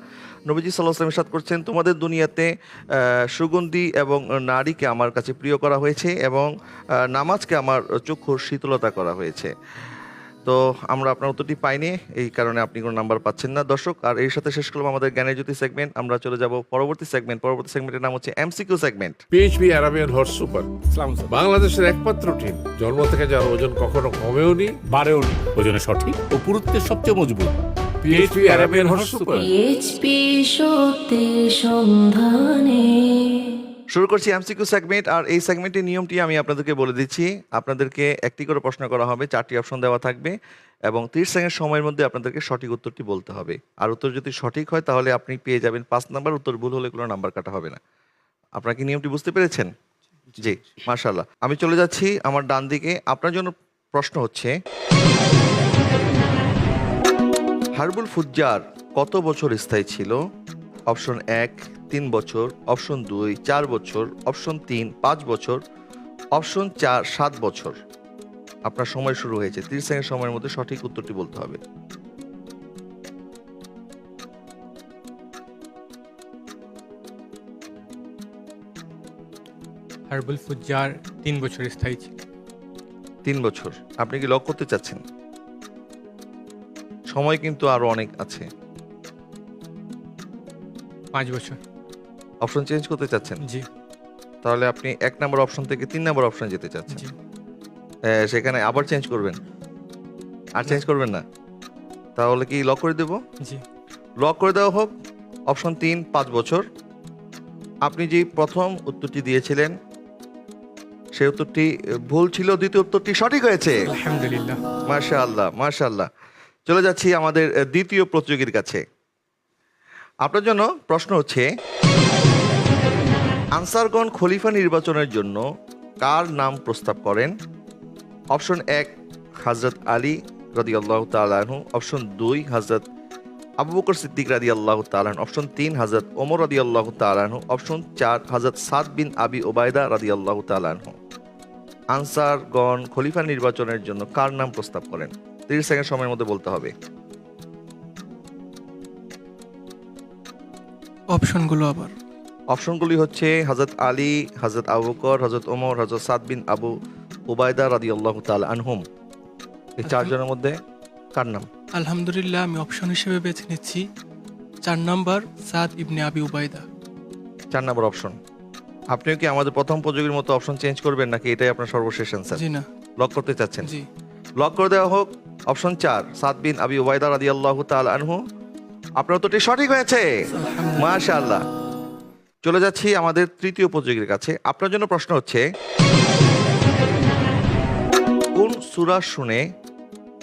নবীজি সাল্লাল্লাহু আলাইহি ওয়াসাল্লাম ইরশাদ করছেন, তোমাদের দুনিয়াতে সুগন্ধি এবং নারীকে আমার কাছে প্রিয় করা হয়েছে এবং নামাজকে আমার চক্ষুর শীতলতা করা হয়েছে। তো আমরা আপনার উত্তরটি পাইনি, এই কারণে আপনি কোনো নাম্বার পাচ্ছেন না দর্শক। আর এর সাথে শেষ করলাম আমাদের জ্ঞানের জ্যোতি সেগমেন্ট। আমরা চলে যাব পরবর্তী সেগমেন্টের নাম হচ্ছে MCQ segment. PHP Arabian horse super বাংলাদেশের একমাত্র টিম জন্ম থেকে যার ওজন কখনো কমেওনি বাড়েওনি, ওজনে সঠিক ও পুরুত্বের সবচেয়ে মজবুত। PHP Arabian horse super. PHP শক্তির সন্ধানে। শুরু করছি এমসিকিউ সেগমেন্ট। আর এই সেগমেন্টের নিয়মটি আমি আপনাদেরকে বলে দিচ্ছি। আপনাদেরকে একটি করে প্রশ্ন করা হবে, 4টি অপশন দেওয়া থাকবে এবং 30 সেকেন্ড সময়ের মধ্যে আপনাদেরকে সঠিক উত্তরটি বলতে হবে। আর উত্তর যদি সঠিক হয় তাহলে আপনি পেয়ে যাবেন 5 নাম্বার, উত্তর ভুল হলে কোনো নাম্বার কাটা হবে না। আপনারা কি নিয়মটি বুঝতে পেরেছেন? জি, মাশাআল্লাহ। আমি চলে যাচ্ছি আমার ডান দিকে। আপনার জন্য প্রশ্ন হচ্ছে, হারবুল ফুজ্জার কত বছর স্থায়ী ছিল? অপশন 1 3 বছর, অপশন 2 4 বছর, অপশন 3 5 বছর, অপশন 4 7 বছর। আপনার সময় শুরু হয়েছে, 30 সেকেন্ড সময়ের মধ্যে সঠিক উত্তরটি বলতে হবে। হারবুল ফুজ্জার 3 বছর স্থায়ী ছিল। 3 বছর। আপনি কি লক করতে চাচ্ছেন? সময় কিন্তু আরো অনেক আছে। 5 বছর। অপশন চেঞ্জ করতে চাচ্ছেন? জি। তাহলে আপনি 1 নম্বর অপশন থেকে 3 নম্বর অপশন যেতে চাচ্ছেন? জি। সেখানে আবার চেঞ্জ করবেন? আর চেঞ্জ করবেন না? তাহলে কি লক করে দেব? জি। লক করে দেওয়া হোক। অপশন 3 5 বছর। আপনি যে প্রথম উত্তরটি দিয়েছিলেন সেই উত্তরটি ভুল ছিল, দ্বিতীয় উত্তরটি সঠিক হয়েছে। আলহামদুলিল্লাহ। মাশাআল্লাহ, মাশাআল্লাহ। চলে যাচ্ছি আমাদের দ্বিতীয় প্রতিযোগীর কাছে। আপনার জন্য প্রশ্ন হচ্ছে, আনসারগণ খলিফা নির্বাচনের জন্য কার নাম প্রস্তাব করেন? অপশন 1 হযরত আলী রাদিয়াল্লাহু তাআলা আনহু, অপশন 2 হযরত আবু বকর সিদ্দিক রাদিয়াল্লাহু তাআলা আনহু, অপশন 3 হযরত ওমর রাদিয়াল্লাহু তাআলা আনহু, অপশন 4 হযরত সাদ বিন আবি ওবায়দা রাদিয়াল্লাহু তাআলা আনহু। আনসারগণ খলিফা নির্বাচনের জন্য কার নাম প্রস্তাব করেন? 30 সেকেন্ড সময়ের মধ্যে বলতে হবে। অপশনগুলো আবার অপশনগুলি হচ্ছে হযরত আলী, হযরত আবু বকর, হযরত ওমর, হযরত সাদ বিন আবু উবায়দা রাদিয়াল্লাহু তাআলা আনহুম। এই চারজনের মধ্যে কার নাম? আলহামদুলিল্লাহ, আমি অপশন হিসেবে বেছে নিচ্ছি 4 নাম্বার সাদ ইবনে আবি উবাইদা। 4 নম্বর অপশন। আপনিও কি আমাদের প্রথম প্রযোগীর মতো অপশন চেঞ্জ করবেন, নাকি এটাই আপনার সর্বশেষ অ্যান্সার? জি না। লক করতে চাচ্ছেন? জি। লক করে দেওয়া হোক। অপশন 4 সাদ বিন আবি উবাইদা রাদিয়াল্লাহু তাআলা আনহু। আপনার উত্তরটি সঠিক হয়েছে, মাশাআল্লাহ। চলে যাচ্ছি আমাদের তৃতীয় প্রতিযোগীর কাছে। আপনার জন্য প্রশ্ন হচ্ছে, কোন সূরা শুনে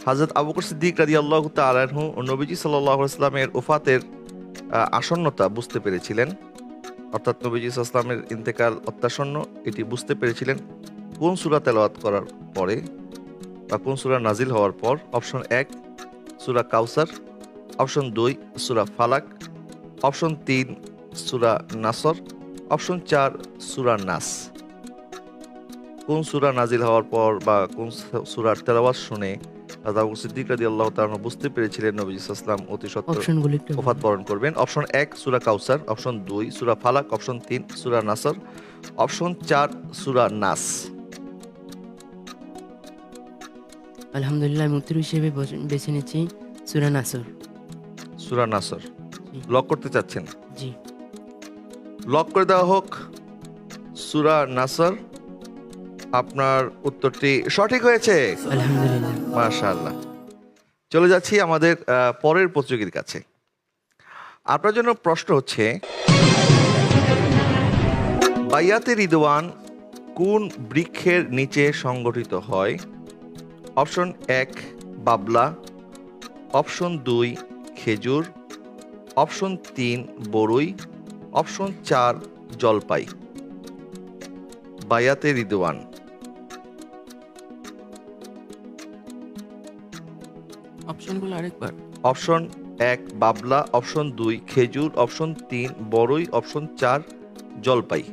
হযরত আবু বকর সিদ্দিক রাদিয়াল্লাহু তাআলা আনহু ও নবীজি সাল্লাল্লাহু আলাইহি ওয়াসাল্লামের ওফাতের আসন্নতা বুঝতে পেরেছিলেন? অর্থাৎ নবীজি সাল্লাল্লাহু আলাইহি ওয়াসাল্লামের ইন্তেকাল অত্যাসন্ন, এটি বুঝতে পেরেছিলেন কোন সূরা তেলাওয়াত করার পরে বা কোন সূরা নাজিল হওয়ার পর? অপশন 1 সূরা কাউসার, অপশন 2 সূরা ফালাক, অপশন 3 সূরা নাসর, অপশন 4 সূরা নাস। কোন সূরা নাজিল হওয়ার পর বা কোন সূরার তেলাওয়াত শুনে হযরত আবু বকর সিদ্দিক রাদিয়াল্লাহু তাআলা আনহু বুঝতে পেরেছিলেন নবী সাল্লাল্লাহু আলাইহি ওয়াসাল্লাম অতি সত্বর অপশনগুলো একটু ওফাত বরণ করবেন? অপশন 1 সূরা কাউসার, অপশন 2 সূরা ফালাক, অপশন 3 সূরা নাসর, অপশন 4 সূরা নাস। আলহামদুলিল্লাহ, আমি উত্তর হিসেবে বেছে নিচ্ছি সূরা নাসর। সূরা নাসর জি। লক করতে চাচ্ছেন? জি। লক করে দেওয়া হোক সূরা নাসর। আপনার উত্তরটি সঠিক হয়েছে, আলহামদুলিল্লাহ। মাশাআল্লাহ। চলে যাচ্ছি আমাদের পরের প্রতিযোগীর কাছে। আপনার জন্য প্রশ্ন হচ্ছে, বাইয়াতে রিদওয়ান কোন বৃক্ষের নিচে সংগঠিত হয়? অপশন 1 বাবলা, অপশন 2 খেজুর, অপশন 3 বড়ই, অপশন 4 জলপাই। বায়াতে রিদওয়ান। অপশনগুলো আরেকবার। অপশন 1 বাবলা, অপশন 2 খেজুর, অপশন 3 বড়ই, অপশন 4 জলপাই।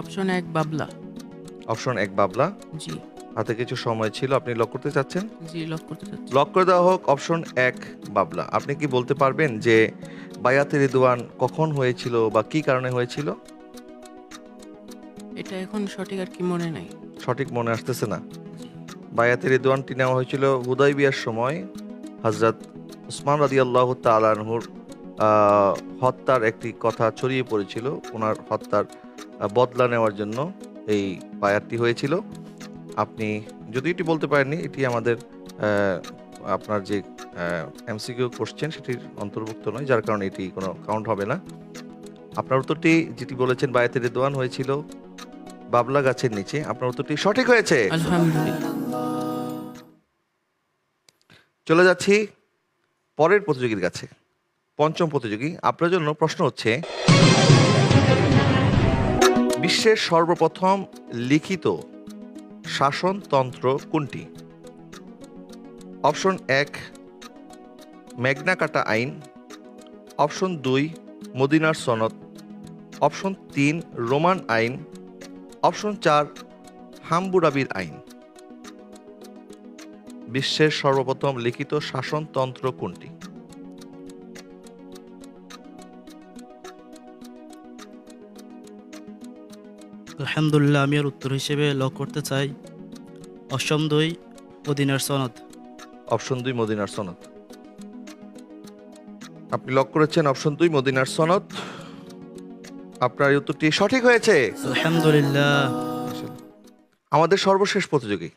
অপশন 1 বাবলা। অপশন 1 বাবলা। জি। হাতে কিছু সময় ছিল, আপনি লক করতে চাচ্ছেন? জি, লক করতে চাচ্ছি। লক করে দেওয়া হোক অপশন 1 বাবলা। আপনি কি বলতে পারবেন যে বায়াতে রিদওয়ান কখন হয়েছিল বা কি কারণে হয়েছিল? এটা এখন সঠিক আর কি মনে নাই। সঠিক মনে আসতেছে না। বায়াতে রিদওয়ানটি নেওয়া হয়েছিল হুদাইবিয়ার সময়। হযরত উসমান রাদিয়াল্লাহু তাআলা আনহুর হত্যার একটি কথা ছড়িয়ে পড়েছিল। ওনার হত্যার বদলা নেওয়ার জন্য এই বায়াতটি হয়েছিল। আপনি যদি এটি বলতে পারেননি, এটি আমাদের আপনার যে এমসিকিউ কোশ্চেন সেটির অন্তর্ভুক্ত নয়, যার কারণে এটি কোনো কাউন্ট হবে না। আপনার উত্তরটি যেটি বলেছেন বায়াতে রিদওয়ান হয়েছিল বাবলা গাছের নিচে, আপনার উত্তরটি সঠিক হয়েছে, আলহামদুলিল্লাহ। চলে যাচ্ছি পরের প্রতিযোগীর কাছে। পঞ্চম প্রতিযোগী, আপনার জন্য প্রশ্ন হচ্ছে, বিশ্বের সর্বপ্রথম লিখিত শাসনতন্ত্র কোনটি? অপশন 1 ম্যাগনা কাটা আইন, অপশন 2 মদিনার সনদ, অপশন 3 রোমান আইন, অপশন 4 হাম্বুরাবির আইন। বিশ্বের সর্বপ্রথম লিখিত শাসনতন্ত্র কোনটি? আলহামদুলিল্লাহ, আমি এর উত্তর হিসেবে লক করতে চাই অপশন 2 মদিনার সনদ। অপশন 2 মদিনার সনদ। আপনি লক করেছেন অপশন 2 মদিনার সনদ। আপনার এই উত্তরটি সঠিক হয়েছে, আলহামদুলিল্লাহ। আমাদের সর্বশেষ প্রতিযোগী।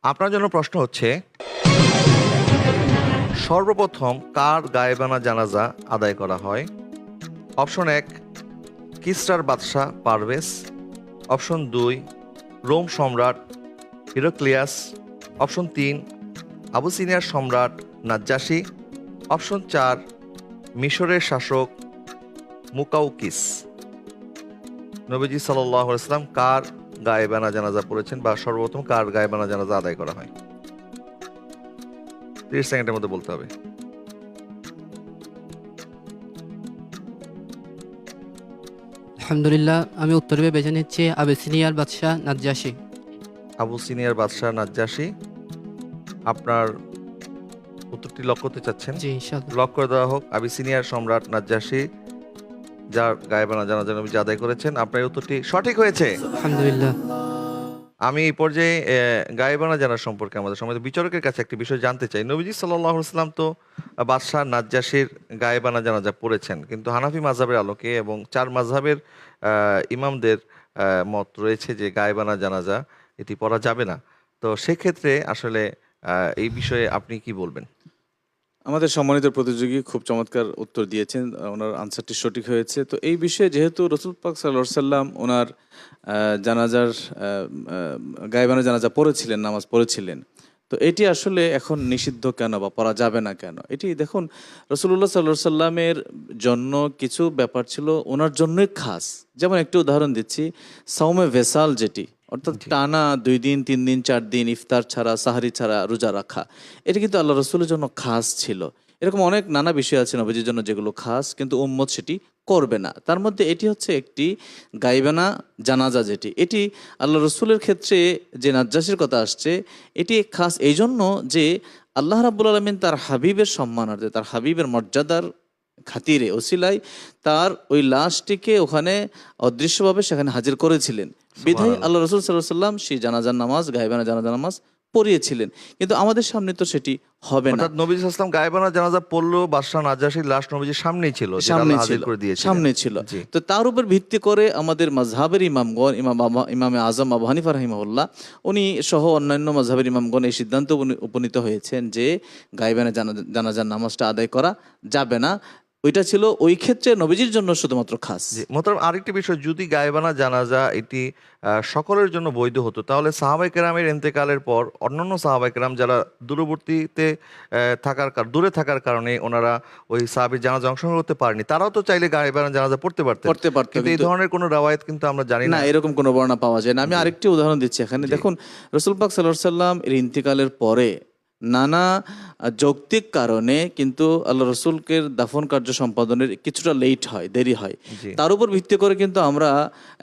আপনার জন্য প্রশ্ন হচ্ছে, সর্বপ্রথম কার গায়েবানা জানাজা আদায় করা হয়? অপশন 1 কিসরার বাদশাহ পারভেজ, অপশন 2 রোম সম্রাট হিরাক্লিয়াস, অপশন 3 আবুসিনিয়ার সম্রাট নাজ্জাশী। অপশন 4 মিশরের শাসক মুকাউকিস। নবীজি সাল্লাল্লাহু আলাইহি ওয়াসাল্লাম কার গায়েবানা জানাজা পড়েছেন বা সর্বপ্রথম কার গায়েবানা জানাজা আদায় করা হয়? 30 সেকেন্ডের মধ্যে বলতে হবে। আলহামদুলিল্লাহ, আমি উত্তর ভেবে বেছে নিচ্ছি আবিসিনিয়ার বাদশাহ নাজ্জাশী। আবুসিনিয়ার বাদশাহ নাজ্জাশী, আপনার উত্তরটি লক করতে চাচ্ছেন? জি ইনশাআল্লাহ। লক করে দেওয়া হোক। আবিসিনিয়ার সম্রাট নাজ্জাশী যার গায়েবানা জানাজা নবীজি আদায় করেছেন, আপনার উত্তরটি সঠিক হয়েছে। আলহামদুলিল্লাহ। আমি এই পর্যায়ে গায়েবানা জানার সম্পর্কে আমাদের সমাজ বিচারকের কাছে একটি বিষয় জানতে চাই। নবীজি সাল্লাল্লাহু আলাইহি ওয়াসাল্লাম তো বাদশাহ নাজ্জাশীর গায়েবানা জানাজা পড়েছেন, কিন্তু হানাফি মাযহাবের আলোকে এবং 4 মাযহাবের ইমামদের মত রয়েছে যে গায়েবানা জানাজা এটি পড়া যাবে না। তো সেক্ষেত্রে আসলে এই বিষয়ে আপনি কি বলবেন? আমাদের সম্মানিত প্রতিযোগী খুব চমৎকার উত্তর দিয়েছেন, ওনার আনসারটি সঠিক হয়েছে। তো এই বিষয়ে যেহেতু রসুল পাক সাল্লাল্লাহু আলাইহি সাল্লাম ওনার জানাজার গায়েবানা জানাজা পড়েছিলেন, নামাজ পড়েছিলেন, তো এটি আসলে এখন নিষিদ্ধ কেন বা পড়া যাবে না কেন? এটি দেখুন, রসুল্লাহ সাল্লাল্লাহু আলাইহি সাল্লামের জন্য কিছু ব্যাপার ছিল ওনার জন্যই খাস। যেমন একটু উদাহরণ দিচ্ছি, সাওমে ভেসাল যেটি, অর্থাৎ টানা 2 দিন 3 দিন 4 দিন ইফতার ছাড়া, সাহারি ছাড়া রোজা রাখা, এটা কিন্তু আল্লাহ রসুলের জন্য খাস ছিল। এরকম অনেক নানা বিষয় আছে নবীজির জন্য যেগুলো খাস, কিন্তু উম্মত সেটি করবে না। তার মধ্যে এটি হচ্ছে একটি গায়েবানা জানাজা, যেটি এটি আল্লাহ রসুলের ক্ষেত্রে যে নাজ্জাশীর কথা আসছে, এটি খাস এই জন্য যে আল্লাহ রাব্বুল আলামিন তার হাবিবের সম্মানার্থে, তার হাবিবের মর্যাদার খাতিরে ওসিলায় তার ওই লাশটিকে ওখানে অদৃশ্যভাবে সেখানে হাজির করেছিলেন। বিধায় আল্লাহ রসুল সাল্লাল্লাহু আলাইহি ওয়াসাল্লাম সেই জানাজার নামাজ, গায়েবানা জানাজা নামাজ পড়িয়েছিলেন, কিন্তু আমাদের সামনে তো সেটি হবে না। অর্থাৎ নবী সাল্লাল্লাহু আলাইহি ওয়াসাল্লাম গায়েবানা জানাজা পড়লেও বাদশাহ নাজ্জাশীর লাশ নবীজির সামনেই ছিল, যেটা আল্লাহ হাজির করে দিয়েছিলেন। সামনে ছিল। তো তার উপর ভিত্তি করে আমাদের মাযহাবের ইমামগণ, ইমামে আজম আবু হানিফা রাহিমাহুল্লাহ, উনি সহ অন্যান্য মাযহাবের ইমামগণ এই সিদ্ধান্ত উপনীত হয়েছেন যে গায়েবানা জানাজার নামাজটা আদায় করা যাবে না। ওইটা ছিল ওই ক্ষেত্রে নবীজির জন্য শুধুমাত্র খাস। মোহতারাম, আরেকটি বিষয়, যদি গায়েবানা জানাজা এটি সকলের জন্য বৈধ হতো, তাহলে সাহাবায়ে কেরামের ইন্তেকালের পর অন্যান্য সাহাবায়ে কেরাম যারা দূরবর্তীতে দূরে থাকার কারণে ওনারা ওই সাহাবীর জানাজা অংশগ্রহণ করতে পারেনি, তারাও তো চাইলে গায়েবানা জানাজা পড়তে পারতেন। কিন্তু এই ধরনের কোনো রাওয়ায়াত কিন্তু আমরা জানি না, এরকম কোনো বর্ণনা পাওয়া যায় না। আমি আরেকটি উদাহরণ দিচ্ছি এখানে। দেখুন, রাসূল পাক সাল্লাল্লাহু আলাইহি ওয়াসাল্লাম এর ইন্তেকালের পরে নানা যৌক্তিক কারণে কিন্তু আল্লাহ রসুলকে দাফন কার্য সম্পাদনের কিছুটা লেট হয়, দেরি হয়। তার উপর ভিত্তি করে কিন্তু আমরা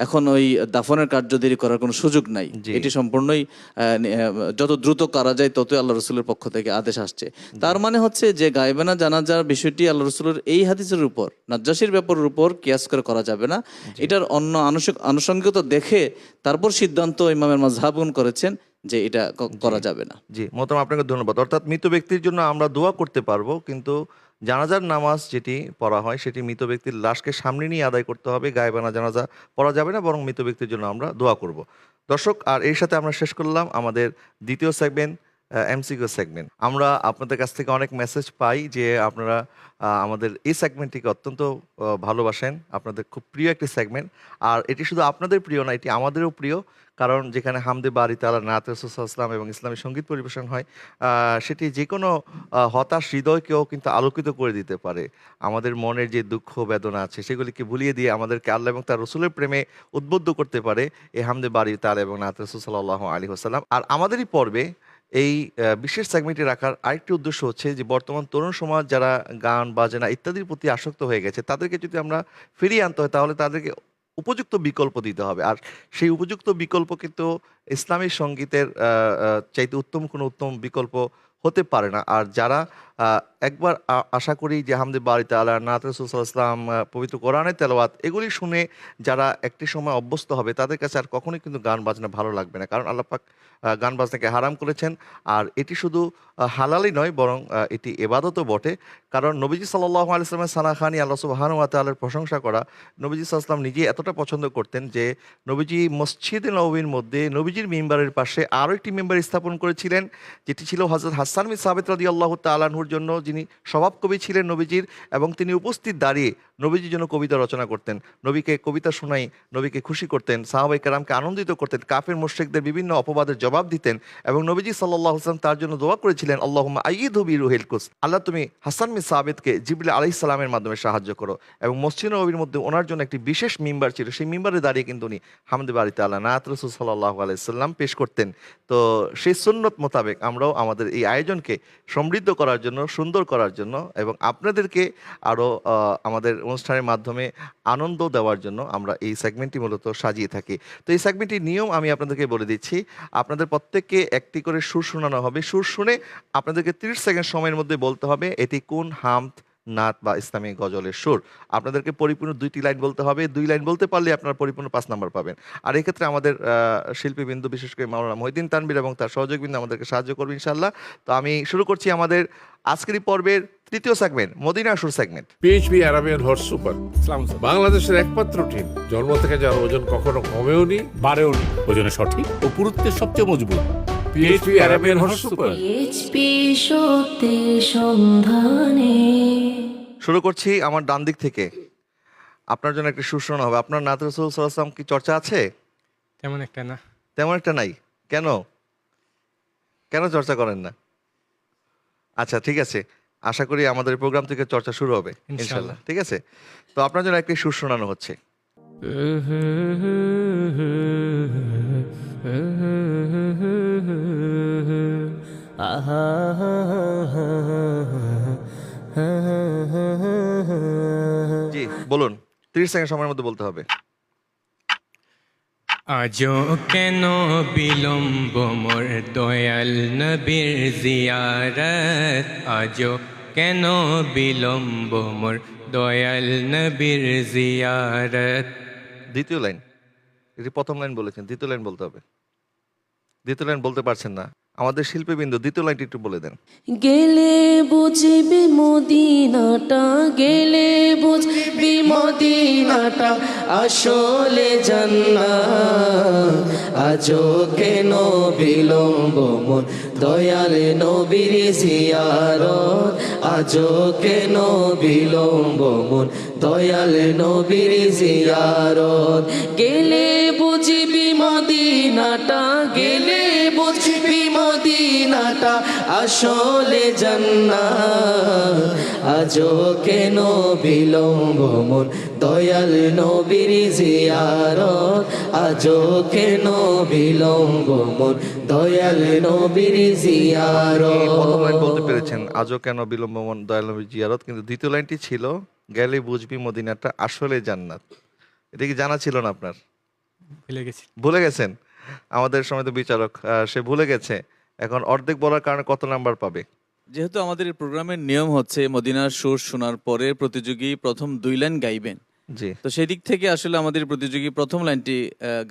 এখন ওই দাফনের কার্য দেরি করার কোনো সুযোগ নাই। এটি সম্পূর্ণই যত দ্রুত করা যায় ততই আল্লাহ রসুলের পক্ষ থেকে আদেশ আসছে। তার মানে হচ্ছে যে গায়েবানা জানাজার বিষয়টি আল্লাহ রসুলের এই হাদিসের উপর, নাজ্জাশীর ব্যাপারের উপর কিয়াস করে করা যাবে না। এটার অন্য আনুষঙ্গিকতা দেখে তারপর সিদ্ধান্ত ইমামের মাযহাবগণ করেছেন যে এটা করা যাবে না। জি মোহতারাম, আপনাকে ধন্যবাদ। অর্থাৎ মৃত ব্যক্তির জন্য আমরা দোয়া করতে পারবো, কিন্তু জানাজার নামাজ যেটি পড়া হয় সেটি মৃত ব্যক্তির লাশকে সামনে নিয়ে আদায় করতে হবে। গায়েবানা জানাজা পড়া যাবে না, বরং মৃত ব্যক্তির জন্য আমরা দোয়া করব। দর্শক, আর এর সাথে আমরা শেষ করলাম আমাদের দ্বিতীয় সেগমেন্ট, এমসিকিউ সেগমেন্ট। আমরা আপনাদের কাছ থেকে অনেক মেসেজ পাই যে আপনারা আমাদের এই সেগমেন্টটিকে অত্যন্ত ভালোবাসেন, আপনাদের খুব প্রিয় একটি সেগমেন্ট। আর এটি শুধু আপনাদের প্রিয় না, এটি আমাদেরও প্রিয়, কারণ যেখানে হামদে বারি তাআলা, নাত রাসূল সাল্লাল্লাহু আলাইহি ওয়াসাল্লাম এবং ইসলামী সঙ্গীত পরিবেশন হয়, সেটি যে কোনো হতাশ হৃদয়কেও কিন্তু আলোকিত করে দিতে পারে। আমাদের মনের যে দুঃখ বেদনা আছে সেগুলিকে ভুলিয়ে দিয়ে আমাদেরকে আল্লাহ এবং তার রসুলের প্রেমে উদ্বুদ্ধ করতে পারে এই হামদে বারি তাআলা এবং নাত রাসূল সাল্লাল্লাহু আলাইহি ওয়াসাল্লাম। আর আমাদেরই পর্বে এই বিশেষ সেগমেন্টে রাখার আরেকটি উদ্দেশ্য হচ্ছে যে বর্তমান তরুণ সমাজ যারা গান বাজনা ইত্যাদির প্রতি আসক্ত হয়ে গেছে, তাদেরকে যদি আমরা ফিরিয়ে আনতে হয় তাহলে তাদেরকে উপযুক্ত বিকল্প দিতে হবে। আর সেই উপযুক্ত বিকল্প কিন্তু ইসলামী সঙ্গীতের চাইতে উত্তম বিকল্প হতে পারে না। আর যারা একবার আশা করি যে হামদে বারি তাআলা, নাত রাসূল সাল্লাল্লাহু আলাইহি ওয়াসাল্লাম, পবিত্র কোরআনের তেলাওয়াত এগুলি শুনে যারা একটি সময় অভ্যস্ত হবে, তাদের কাছে আর কখনোই কিন্তু গান বাজনা ভালো লাগবে না। কারণ আল্লাহ পাক গান বাজনাকে হারাম করেছেন। আর এটি শুধু হালালই নয়, বরং এটি ইবাদতও বটে। কারণ নবীজি সাল্লাল্লাহু আলাইহি ওয়াসাল্লামের সানাখানি আল্লাহ সুবহানাহু ওয়া তাআলার প্রশংসা করা নবীজি সাল্লাল্লাহু আলাইহি ওয়াসাল্লাম নিজে এতটা পছন্দ করতেন যে নবীজি মসজিদে নববীর মধ্যে নবীজির মিম্বারের পাশে আরও একটি মিম্বার স্থাপন করেছিলেন, যেটি ছিল হযরত হাসান বিন সাবিত রাদিয়াল্লাহু তাআলা আনহুর জন্য, যিনি স্বভাব কবি ছিলেন নবীজির, এবং তিনি উপস্থিত দাঁড়িয়ে নবীজির জন্য কবিতা রচনা করতেন, নবীকে কবিতা শোনাই নবীকে খুশি করতেন, সাহাবায়ে কেরামকে আনন্দিত করতেন, কাফের মুশরিকদের বিভিন্ন অপবাদের জবাব দিতেন, এবং নবীজি সাল্লাল্লাহু আলাইহি ওয়াসাল্লাম তার জন্য দোয়া করেছিলেন, আল্লাহুম্মা আইয়িদহু বিরুহিল কুদস, আল্লাহ তুমি হাসান বিন সাবিতকে জিবরিল আলাইহিস সালামের মাধ্যমে সাহায্য করো। এবং মসজিদ নববীর মধ্যে ওনার জন্য একটি বিশেষ মিম্বার ছিল, সেই মিম্বারে দাঁড়িয়ে কিন্তু উনি হামদে বাড়ি তাআলা নাত রাসূল সাল্লাল্লাহু আলাইহি ওয়াসাল্লাম পেশ করতেন। তো সেই সুন্নত মোতাবেক আমরাও আমাদের এই আয়োজনকে সমৃদ্ধ করার জন্য, সুন্দর করার জন্য, এবং আপনাদেরকে আরও আমাদের অনুষ্ঠানের মাধ্যমে আনন্দ দেওয়ার জন্য আমরা এই সেগমেন্টটি মূলত সাজিয়ে থাকি। তো এই সেগমেন্টটির নিয়ম আমি আপনাদেরকে বলে দিচ্ছি। আপনাদের প্রত্যেককে একটি করে সুর শোনানো হবে। সুর শুনে আপনাদেরকে 30 সেকেন্ড সময়ের মধ্যে বলতে হবে এটি কোন হামদ, নাত বা ইসলামী গজলের সুর। আপনাদেরকে পরিপূর্ণ 2টি লাইন বলতে হবে। 2 লাইন বলতে পারলে আপনারা পরিপূর্ণ 5 নাম্বার পাবেন। আর এক্ষেত্রে আমাদের শিল্পীবৃন্দ, বিশেষ করে মাওলানা মহিউদ্দিন তানভীর এবং তার সহযোগীবৃন্দ আমাদেরকে সাহায্য করবে ইনশাআল্লাহ। তো আমি শুরু করছি আমাদের আজকের এই পর্বের 3য় সেগমেন্ট, মদিনা সুর segment. PHP Arabian horse super বাংলাদেশের একমাত্র টিম জন্ম থেকে যার ওজন কখনো কমেও নি, বাড়েও নি, ওজনে সঠিক ও পুরুত্বের সবচেয়ে মজবুত। PHP Arabian horse super. PHP সত্যের সন্ধানে। শুরু করছি আমার ডান দিক থেকে। আপনার জন্য একটা সুর শোনানো হবে। আপনার নাত রাসূল সাল্লাল্লাহু আলাইহি ওয়াসাল্লাম কি চর্চা আছে? তেমন একটা না। তেমন একটা নাই? কেন কেন চর্চা করেন না? আচ্ছা, ঠিক আছে, আশা করি আমাদের প্রোগ্রাম থেকে চর্চা শুরু হবে ইনশাআল্লাহ। ঠিক আছে, তো আপনার জন্য একটি সুর শোনানো হচ্ছে। জি বলুন, 30 সেকেন্ড সময়ের মধ্যে বলতে হবে। আজো কেন বিলম্ব মোর দয়াল নবীর জিয়ারত, আজো কেন বিলম্ব মোর দয়াল নবীর জিয়ারত। 2য় লাইন, এটি প্রথম লাইন বলেছেন, 2য় লাইন বলতে হবে। 2য় লাইন বলতে পারছেন না, আমাদের শিল্পীবৃন্দ 2য় লাইনটি একটু বলে দেন। গেলে বুঝবি মদিনাটা, গেলে বুঝবি মদিনাটা আসলে জান্নাত। আজো কেন বিলম্ব মোর দয়াল নবীর জিয়ারত, আজো কেন বিলম্ব মোর দয়াল নবীর জিয়ারত। গেলে বুঝবি মদিনাটা, গেলে বুঝবি মদিনাটা আসলে জান্নাত। আজো কেন বিলম্ব মোর দয়াল নবীর জিয়ারত, আজো কেন বিলম্ব মোর দয়াল নবীর জিয়ারত। প্রথম লাইন বলতে পেরেছেন, আজও কেন বিলম্ব মন দয়াল নবীর জিয়ারত, কিন্তু 2য় লাইনটি ছিল গেলে বুঝবি মদিনাটা আসলে জান্নাত। এটা কি জানা ছিল না আপনার? ভুলে গেছি। ভুলে গেছেন? আমাদের সময় তো বিচারক, সে ভুলে গেছে। এখন অর্ধেক বলার কারণে কত নাম্বার পাবে? যেহেতু আমাদের এই প্রোগ্রামের নিয়ম হচ্ছে মদিনার সুর শোনার পরে প্রতিযোগী প্রথম 2 লাইন গাইবেন, জি, তো সেই দিক থেকে আসলে আমাদের প্রতিযোগী প্রথম লাইনটি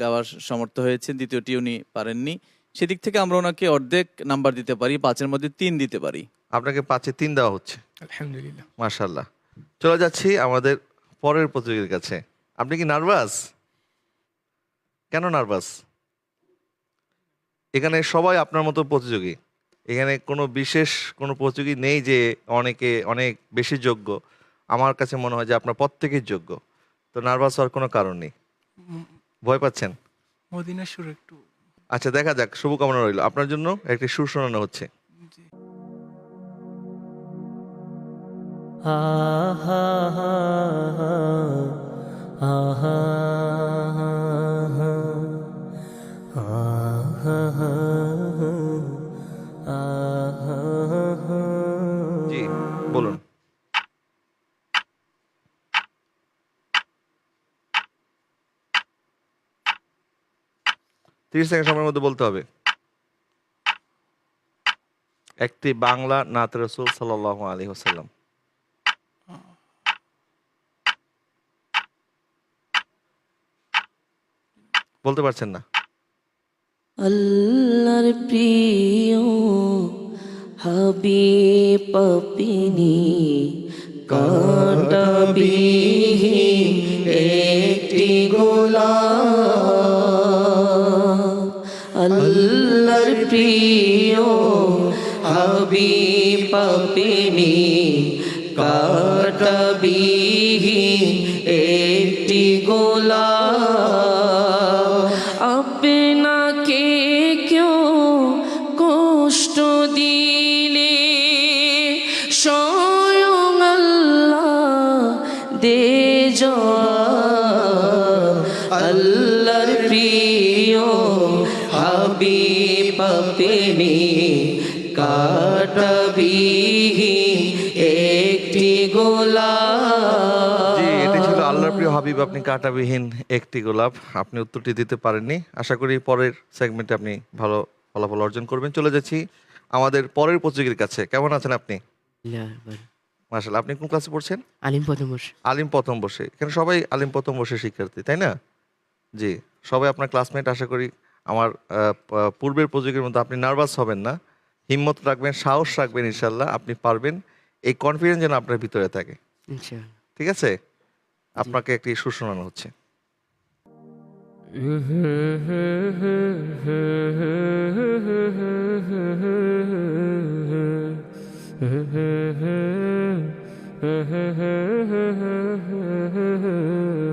গাওয়ার সমর্থ হয়েছে, দ্বিতীয়টি উনি পারেননি। সেদিক থেকে আমরা ওনাকে অর্ধেক নাম্বার দিতে পারি, 5-এর মধ্যে 3 দিতে পারি। আপনাকে 5-এ 3 দেওয়া হচ্ছে। আলহামদুলিল্লাহ। মাশাআল্লাহ। চলে যাচ্ছি আমাদের পরের প্রতিযোগীর কাছে। আপনি কি নার্ভাস? কেন নার্ভাস? এখানে সবাই আপনার মতো প্রতিযোগী, এখানে কোনো বিশেষ কোনো প্রতিযোগী নেই যে অনেকে অনেক বেশি যোগ্য। আমার কাছে মনে হয় যে আপনার প্রত্যেকেই যোগ্য, তো নার্ভাস হওয়ার কোনো কারণ নেই। ভয় পাচ্ছেন? মদিনার সুর একটু। আচ্ছা, দেখা যাক, শুভকামনা রইল। আপনার জন্য একটি সুর শোনানো হচ্ছে। জি বলুন। 30 সেকেন্ড সময়ের মধ্যে বলতে হবে। একটি বাংলা নাত রাসূল সাল্লাল্লাহু আলাইহি ওয়াসাল্লাম। বলতে পারছেন না? আল্লাহর প্রিয় হাবিব পাপিনি কাঁটাবিহীন একটি গোলাপ। আল্লাহর প্রিয় হাবিব পাপিনি কাটাবিহীন একটি গোলাপ আপনাকে কেউ কষ্ট দিলে স্বয়ং আল্লাহ দে জবাব আল্লাহর প্রিয় হাবিব আপনি কাটাবিহীন একটি গোলাপ। জি, এটি ছিল আল্লাহর প্রিয় হাবিব আপনি কাঁটাবিহীন একটি গোলাপ। আপনি উত্তরটি দিতে পারেননি। আশা করি পরের সেগমেন্টে আপনি ভালো ফলাফল অর্জন করবেন। চলে যাচ্ছি আমাদের পরের প্রতিযোগীর কাছে। কেমন আছেন আপনি? মাশাআল্লাহ। আপনি কোন ক্লাসে পড়ছেন? আলিম প্রথম বর্ষ। আলিম প্রথম বর্ষে। এখানে সবাই আলিম প্রথম বর্ষের শিক্ষার্থী, তাই না? জি, সবাই আপনার ক্লাসমেট। আশা করি আমার পূর্বের প্রতিযোগীর মধ্যে আপনি নার্ভাস হবেন না, হিম্মত রাখবেন, সাহস রাখবেন, ইনশাল্লাহ আপনি পারবেন। এই কনফিডেন্স যেন আপনার ভিতরে থাকে, ইনশাআল্লাহ। ঠিক আছে? আপনাকে একটি সুর শোনানো হচ্ছে।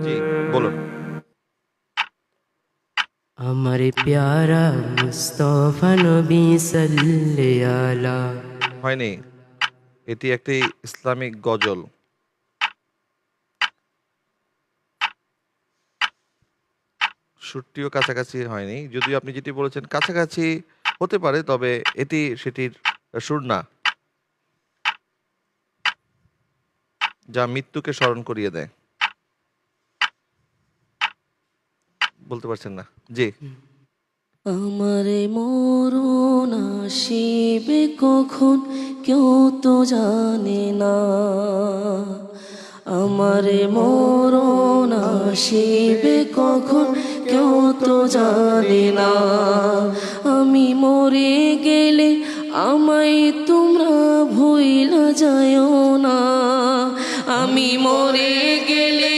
জি, বলুন। আমার প্যারা মুস্তাফা নবী সাল্লাল্লাহু আলা। হয়নি, এটি একটি ইসলামিক গজল। সুরটিও কাছাকাছি হয়নি, যদিও আপনি যেটি বলেছেন কাছাকাছি হতে পারে, তবে এটি সেটির সুর না, যা মৃত্যুকে স্মরণ করিয়ে দেয়। বলতে পারছেন না? জি। আমার মরণ আসিবে কখন কেউ তো জানে না, আমার মরণ আসিবে কখন কেউ তো জানে না, আমি মরে গেলে আমায় তোমরা ভুইলা যায়ও না, আমি মরে গেলে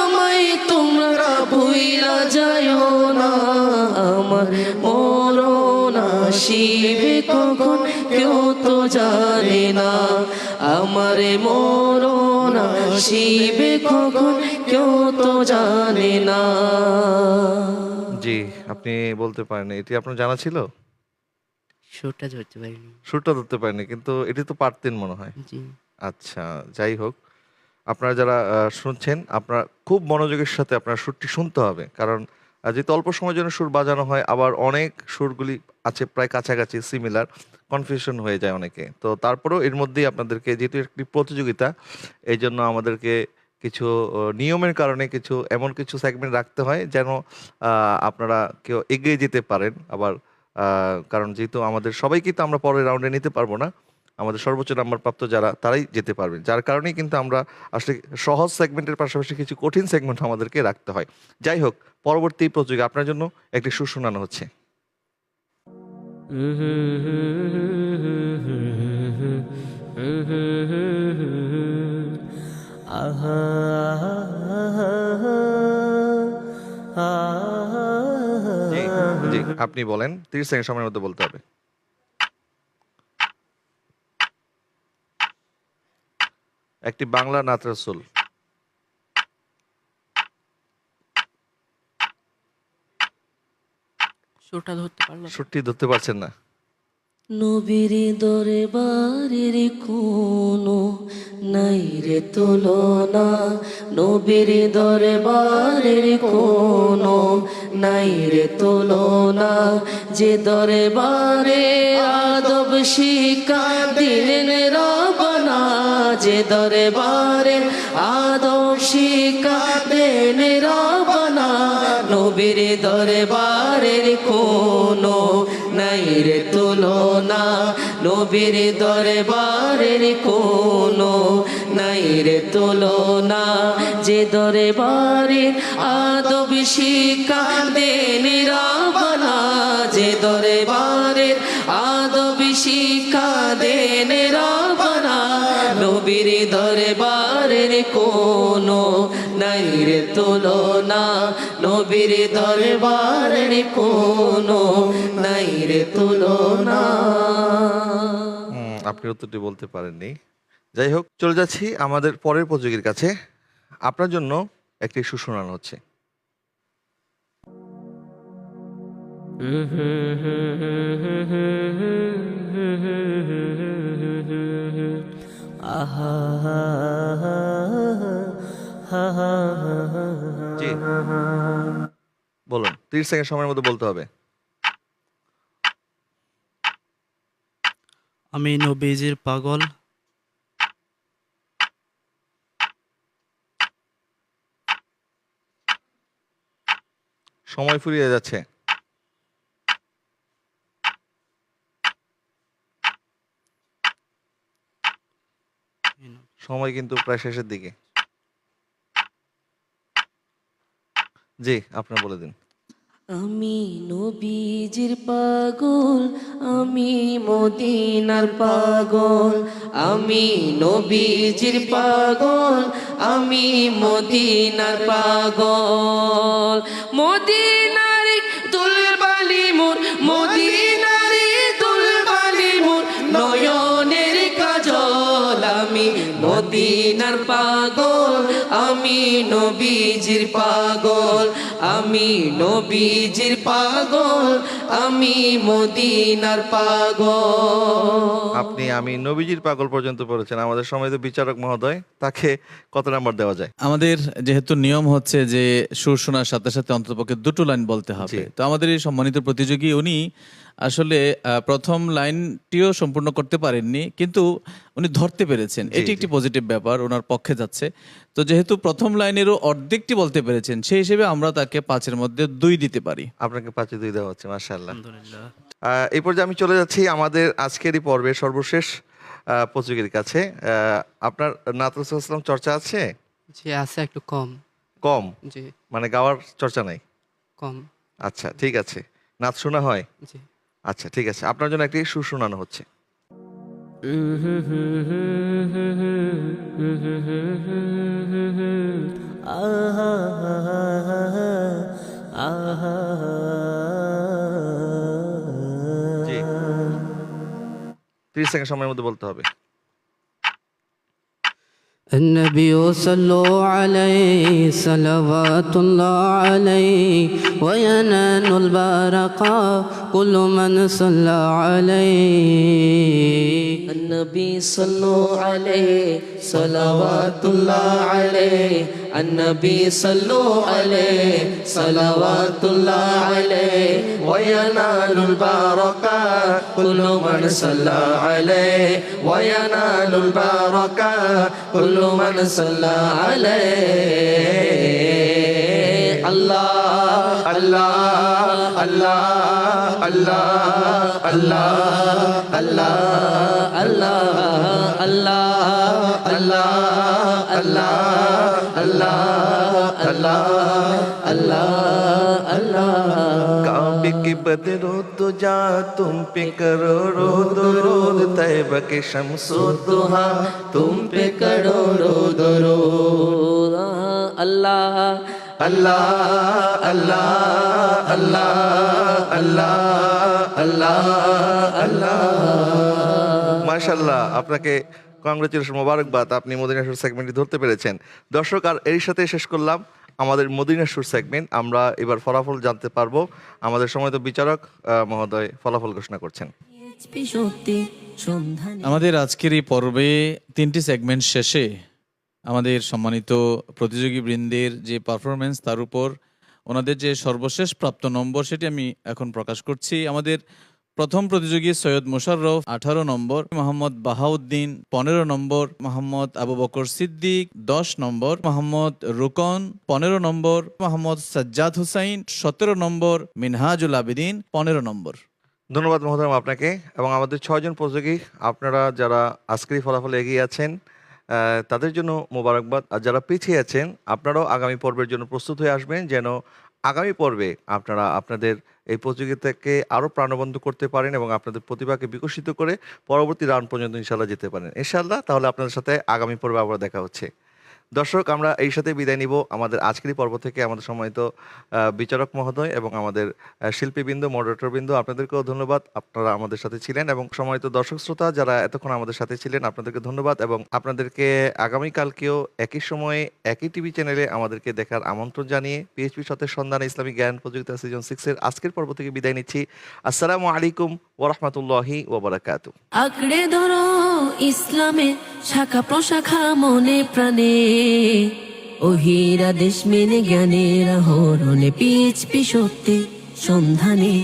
আমায় তোমরা ভুইলা যায়ও না, আমার মরণ আসিবে কখন কেউ তো জানে না, আমার মরণ আসিবে কখন কেউ তো জানে না। জি, আপনি বলতে পারেন, এটি আপনার জানা ছিল? সুরটা ধরতে পারিনি। সুরটা ধরতে পারেনি, কিন্তু এটি তো পারতেন মনে হয়। জি। আচ্ছা, যাই হোক, আপনারা যারা শুনছেন, আপনারা খুব মনোযোগের সাথে আপনার সুরটি শুনতে হবে, কারণ যেহেতু অল্প সময়ের জন্য সুর বাজানো হয়, আবার অনেক সুরগুলি আছে প্রায় কাছাকাছি, সিমিলার, কনফিউশন হয়ে যায় অনেকে। তো তারপরেও এর মধ্যেই আপনাদেরকে, যেহেতু একটি প্রতিযোগিতা, এই জন্য আমাদেরকে কিছু নিয়মের কারণে কিছু এমন কিছু সেগমেন্ট রাখতে হয় যেন আপনারা কেউ এগিয়ে যেতে পারেন। আবার কারণ যেহেতু আমাদের সবাইকে তো আমরা পরের রাউন্ডে নিতে পারবো না, আমাদের সর্বোচ্চ নাম্বার প্রাপ্ত যারা তারাই যেতে পারবেন, যার কারণেই কিন্তু আমরা আসলে সহজ সেগমেন্টের পাশাপাশি কিছু কঠিন সেগমেন্ট আমাদেরকে রাখতে হয়। যাই হোক, পরবর্তী প্রতিযোগী আপনার জন্য একটি সুর শোনানো হচ্ছে। জি, জি, আপনি বলেন, 30 সেকেন্ড সময়ের মধ্যে বলতে হবে। একটি বাংলা নাত রাসূল। সুরটা ধরতে পারলাম না। সুরটি ধরতে পারছেন না? নবীর দরবারের কোনো নাই রে তুলনা, নবীর দরবারের কোনো নাই রে তুলনা, যে দরবারে আদব শিক্ষা দিলেন রব্বানা, যে দরবারে আদব শিক্ষা দেন রব্বানা, নবীর দরবারের কোনো নাই রে তুলনা, নবীর দরবারের কোনো নাই রে তুলনা, যে দরবারে আদব শিক্ষা দেন রব্বানা, যে দরবারে আদব শিক্ষা দেন রব্বানা, নবীর দরবারের কোনো নাই রে তুলনা, নবীর দরবারের কোনো নাই রে তুলনা। আপনি উত্তরটি বলতে পারেননি। যাই হোক, চলে যাচ্ছি আমাদের পরের প্রতিযোগীর কাছে। আপনার জন্য একটি সুর শোনানো হচ্ছে। জি, বলুন, 30 সেকেন্ড সময়ের মধ্যে বলতে হবে। আমি নবীজির পাগল। সময় ফুরিয়ে যাচ্ছে। সময় কিন্তু প্রায় শেষের দিকে। জি, আপনার বলে দিন। আমি নবীজির পাগল, আমি মদিনার পাগল, আমি নবীজির পাগল, আমি মদিনার পাগল। মদিনারি দুলবালি মোর, মদিনারি দুলবালি মোর, নয়নের কাজল। আমি মদিনার পাগল, আমি নবীজির পাগল, আমি নবীজির পাগল, আমি মদিনার পাগল। আপনি আমি নবীজির পাগল পর্যন্ত পড়েছেন। আমাদের সম্মানিত বিচারক মহোদয়, তাকে কত নাম্বার দেওয়া যায়? আমাদের যেহেতু নিয়ম হচ্ছে যে সুর শোনার সাথে সাথে অন্ততপক্ষে দুটো লাইন বলতে হবে, জি। তো আমাদের এই সম্মানিত প্রতিযোগী উনি আসলে প্রথম লাইনটিও সম্পূর্ণ করতে পারেননি, কিন্তু উনি ধরতে পেরেছেন। জি, এটি জি। একটি পজিটিভ ব্যাপার, ওনার পক্ষে যাচ্ছে। তো যেহেতু প্রথম লাইনেরও অর্ধেকটি বলতে পেরেছেন, সেই হিসেবে আমরা তাকে 5-এর মধ্যে 2 দিতে পারি। আপনাকে 5-এ 2 দেওয়া হচ্ছে, মাশাআল্লাহ। আলহামদুলিল্লাহ। এই পর্যায়ে আমি চলে যাচ্ছি আমাদের আজকেরই পর্বের সর্বশেষ প্রতিযোগীর কাছে। আপনার নাত রাসূল সাল্লাল্লাহু আলাইহি ওয়াসাল্লাম চর্চা আছে? জি আছে, একটু কম। কম? জি, মানে গাওয়ার চর্চা নাই? কম। আচ্ছা, ঠিক আছে। নাচ শোনা হয়? জি। আচ্ছা, ঠিক আছে। আপনার জন্য একটি সুর শোনানো হচ্ছে। জি, 30 সেকেন্ড সময়ের মধ্যে বলতে হবে। النبي صلوا عليه صلوات الله عليه وينال البركة كل من صلى عليه. النبي صلوا عليه صلوات الله عليه، النبي صلوا عليه صلوات الله عليه وينال البركة كل من صلى عليه، وينال البركة كل من صلى عليه. الله الله الله الله الله الله الله الله الله الله الله الله काबे के बदरो तो जा तुम पे करोड़ों दरूद, तैयबा के शम्सो दुहा तुम पे करोड़ों दरूद। अल्लाह अल्लाह अल्लाह अल्लाह अल्लाह अल्लाह अल्लाह। মাশাআল্লাহ, আপনাকে কংগ্রেচুলেশন, মোবারকবাদ। আপনি মদিনা সুর সেগমেন্টটি ধরতে পেরেছেন। দর্শক, আর এর সাথে শেষ করলাম আমাদের মদিনা সুর সেগমেন্ট। আমরা এবার ফলাফল জানতে পারবো। আমাদের সম্মানিত বিচারক মহোদয় ফলাফল ঘোষণা করছেন। আমাদের আজকের এই পর্বে 3টি সেগমেন্ট শেষে আমাদের সম্মানিত প্রতিযোগী বৃন্দের যে পারফরমেন্স, তার উপর ওনাদের যে সর্বশেষ প্রাপ্ত নম্বর সেটি আমি এখন প্রকাশ করছি। আমাদের প্রথম প্রতিযোগী সৈয়দ মুশাররফ 18 নম্বর, মোহাম্মদ বাহাউদ্দিন 15 নম্বর, মোহাম্মদ আবু বকর সিদ্দিক 10 নম্বর, মোহাম্মদ রুকন 15 নম্বর, মোহাম্মদ সাজ্জাদ হুসাইন 17 নম্বর, মিনহাজুল আবেদিন 15 নম্বর। ধন্যবাদ মহোদয় আপনাকে এবং আমাদের 6 জন প্রতিযোগী। আপনারা যারা আজকের ফলাফলে এগিয়ে আছেন তাদের জন্য মোবারকবাদ। আর যারা পিছিয়ে আছেন, আপনারাও আগামী পর্বের জন্য প্রস্তুত হয়ে আসবেন, যেন আগামী পর্বে আপনারা আপনাদের এই প্রতিযোগিতাকে আরও প্রাণবন্ত করতে পারেন এবং আপনাদের প্রতিভাকে বিকশিত করে পরবর্তী রাউন্ড পর্যন্ত ইনশাল্লাহ যেতে পারেন। ইনশাল্লাহ, তাহলে আপনাদের সাথে আগামী পর্বে আবার দেখা হচ্ছে। দর্শক, আমরা এই সাথে বিদায় নিব আমাদের আজকের পর্ব থেকে। আমাদের সম্মানিত বিচারক মহোদয় এবং আমাদের শিল্পীবৃন্দ, মডারেটরবৃন্দ, আপনাদেরকেও ধন্যবাদ, আপনারা আমাদের সাথে ছিলেন। এবং সম্মানিত দর্শক শ্রোতা যারা এতক্ষণ আমাদের সাথে ছিলেন, আপনাদেরকে ধন্যবাদ। এবং আপনাদেরকে আগামীকালকেও একই সময়ে একই টিভি চ্যানেলে আমাদেরকে দেখার আমন্ত্রণ জানিয়ে পিএইচপি সত্যের সন্ধানে ইসলামিক জ্ঞান প্রযুক্তি সিজন 6 এর আজকের পর্ব থেকে বিদায় নিচ্ছি। আসসালামু আলাইকুম ওয়া রাহমাতুল্লাহি ওয়া বারাকাতুহু। আঁকড়ে ধরো ইসলামের শাখা প্রশাখা মনে প্রাণে, ওহিরা দেশ মেনে জ্ঞানের আহরণে পিএইচপি সত্যের সন্ধানে,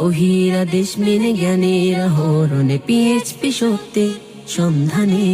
ওহিরা দেশ মেনে জ্ঞানের আহরণে পিএইচপি সত্যের সন্ধানে।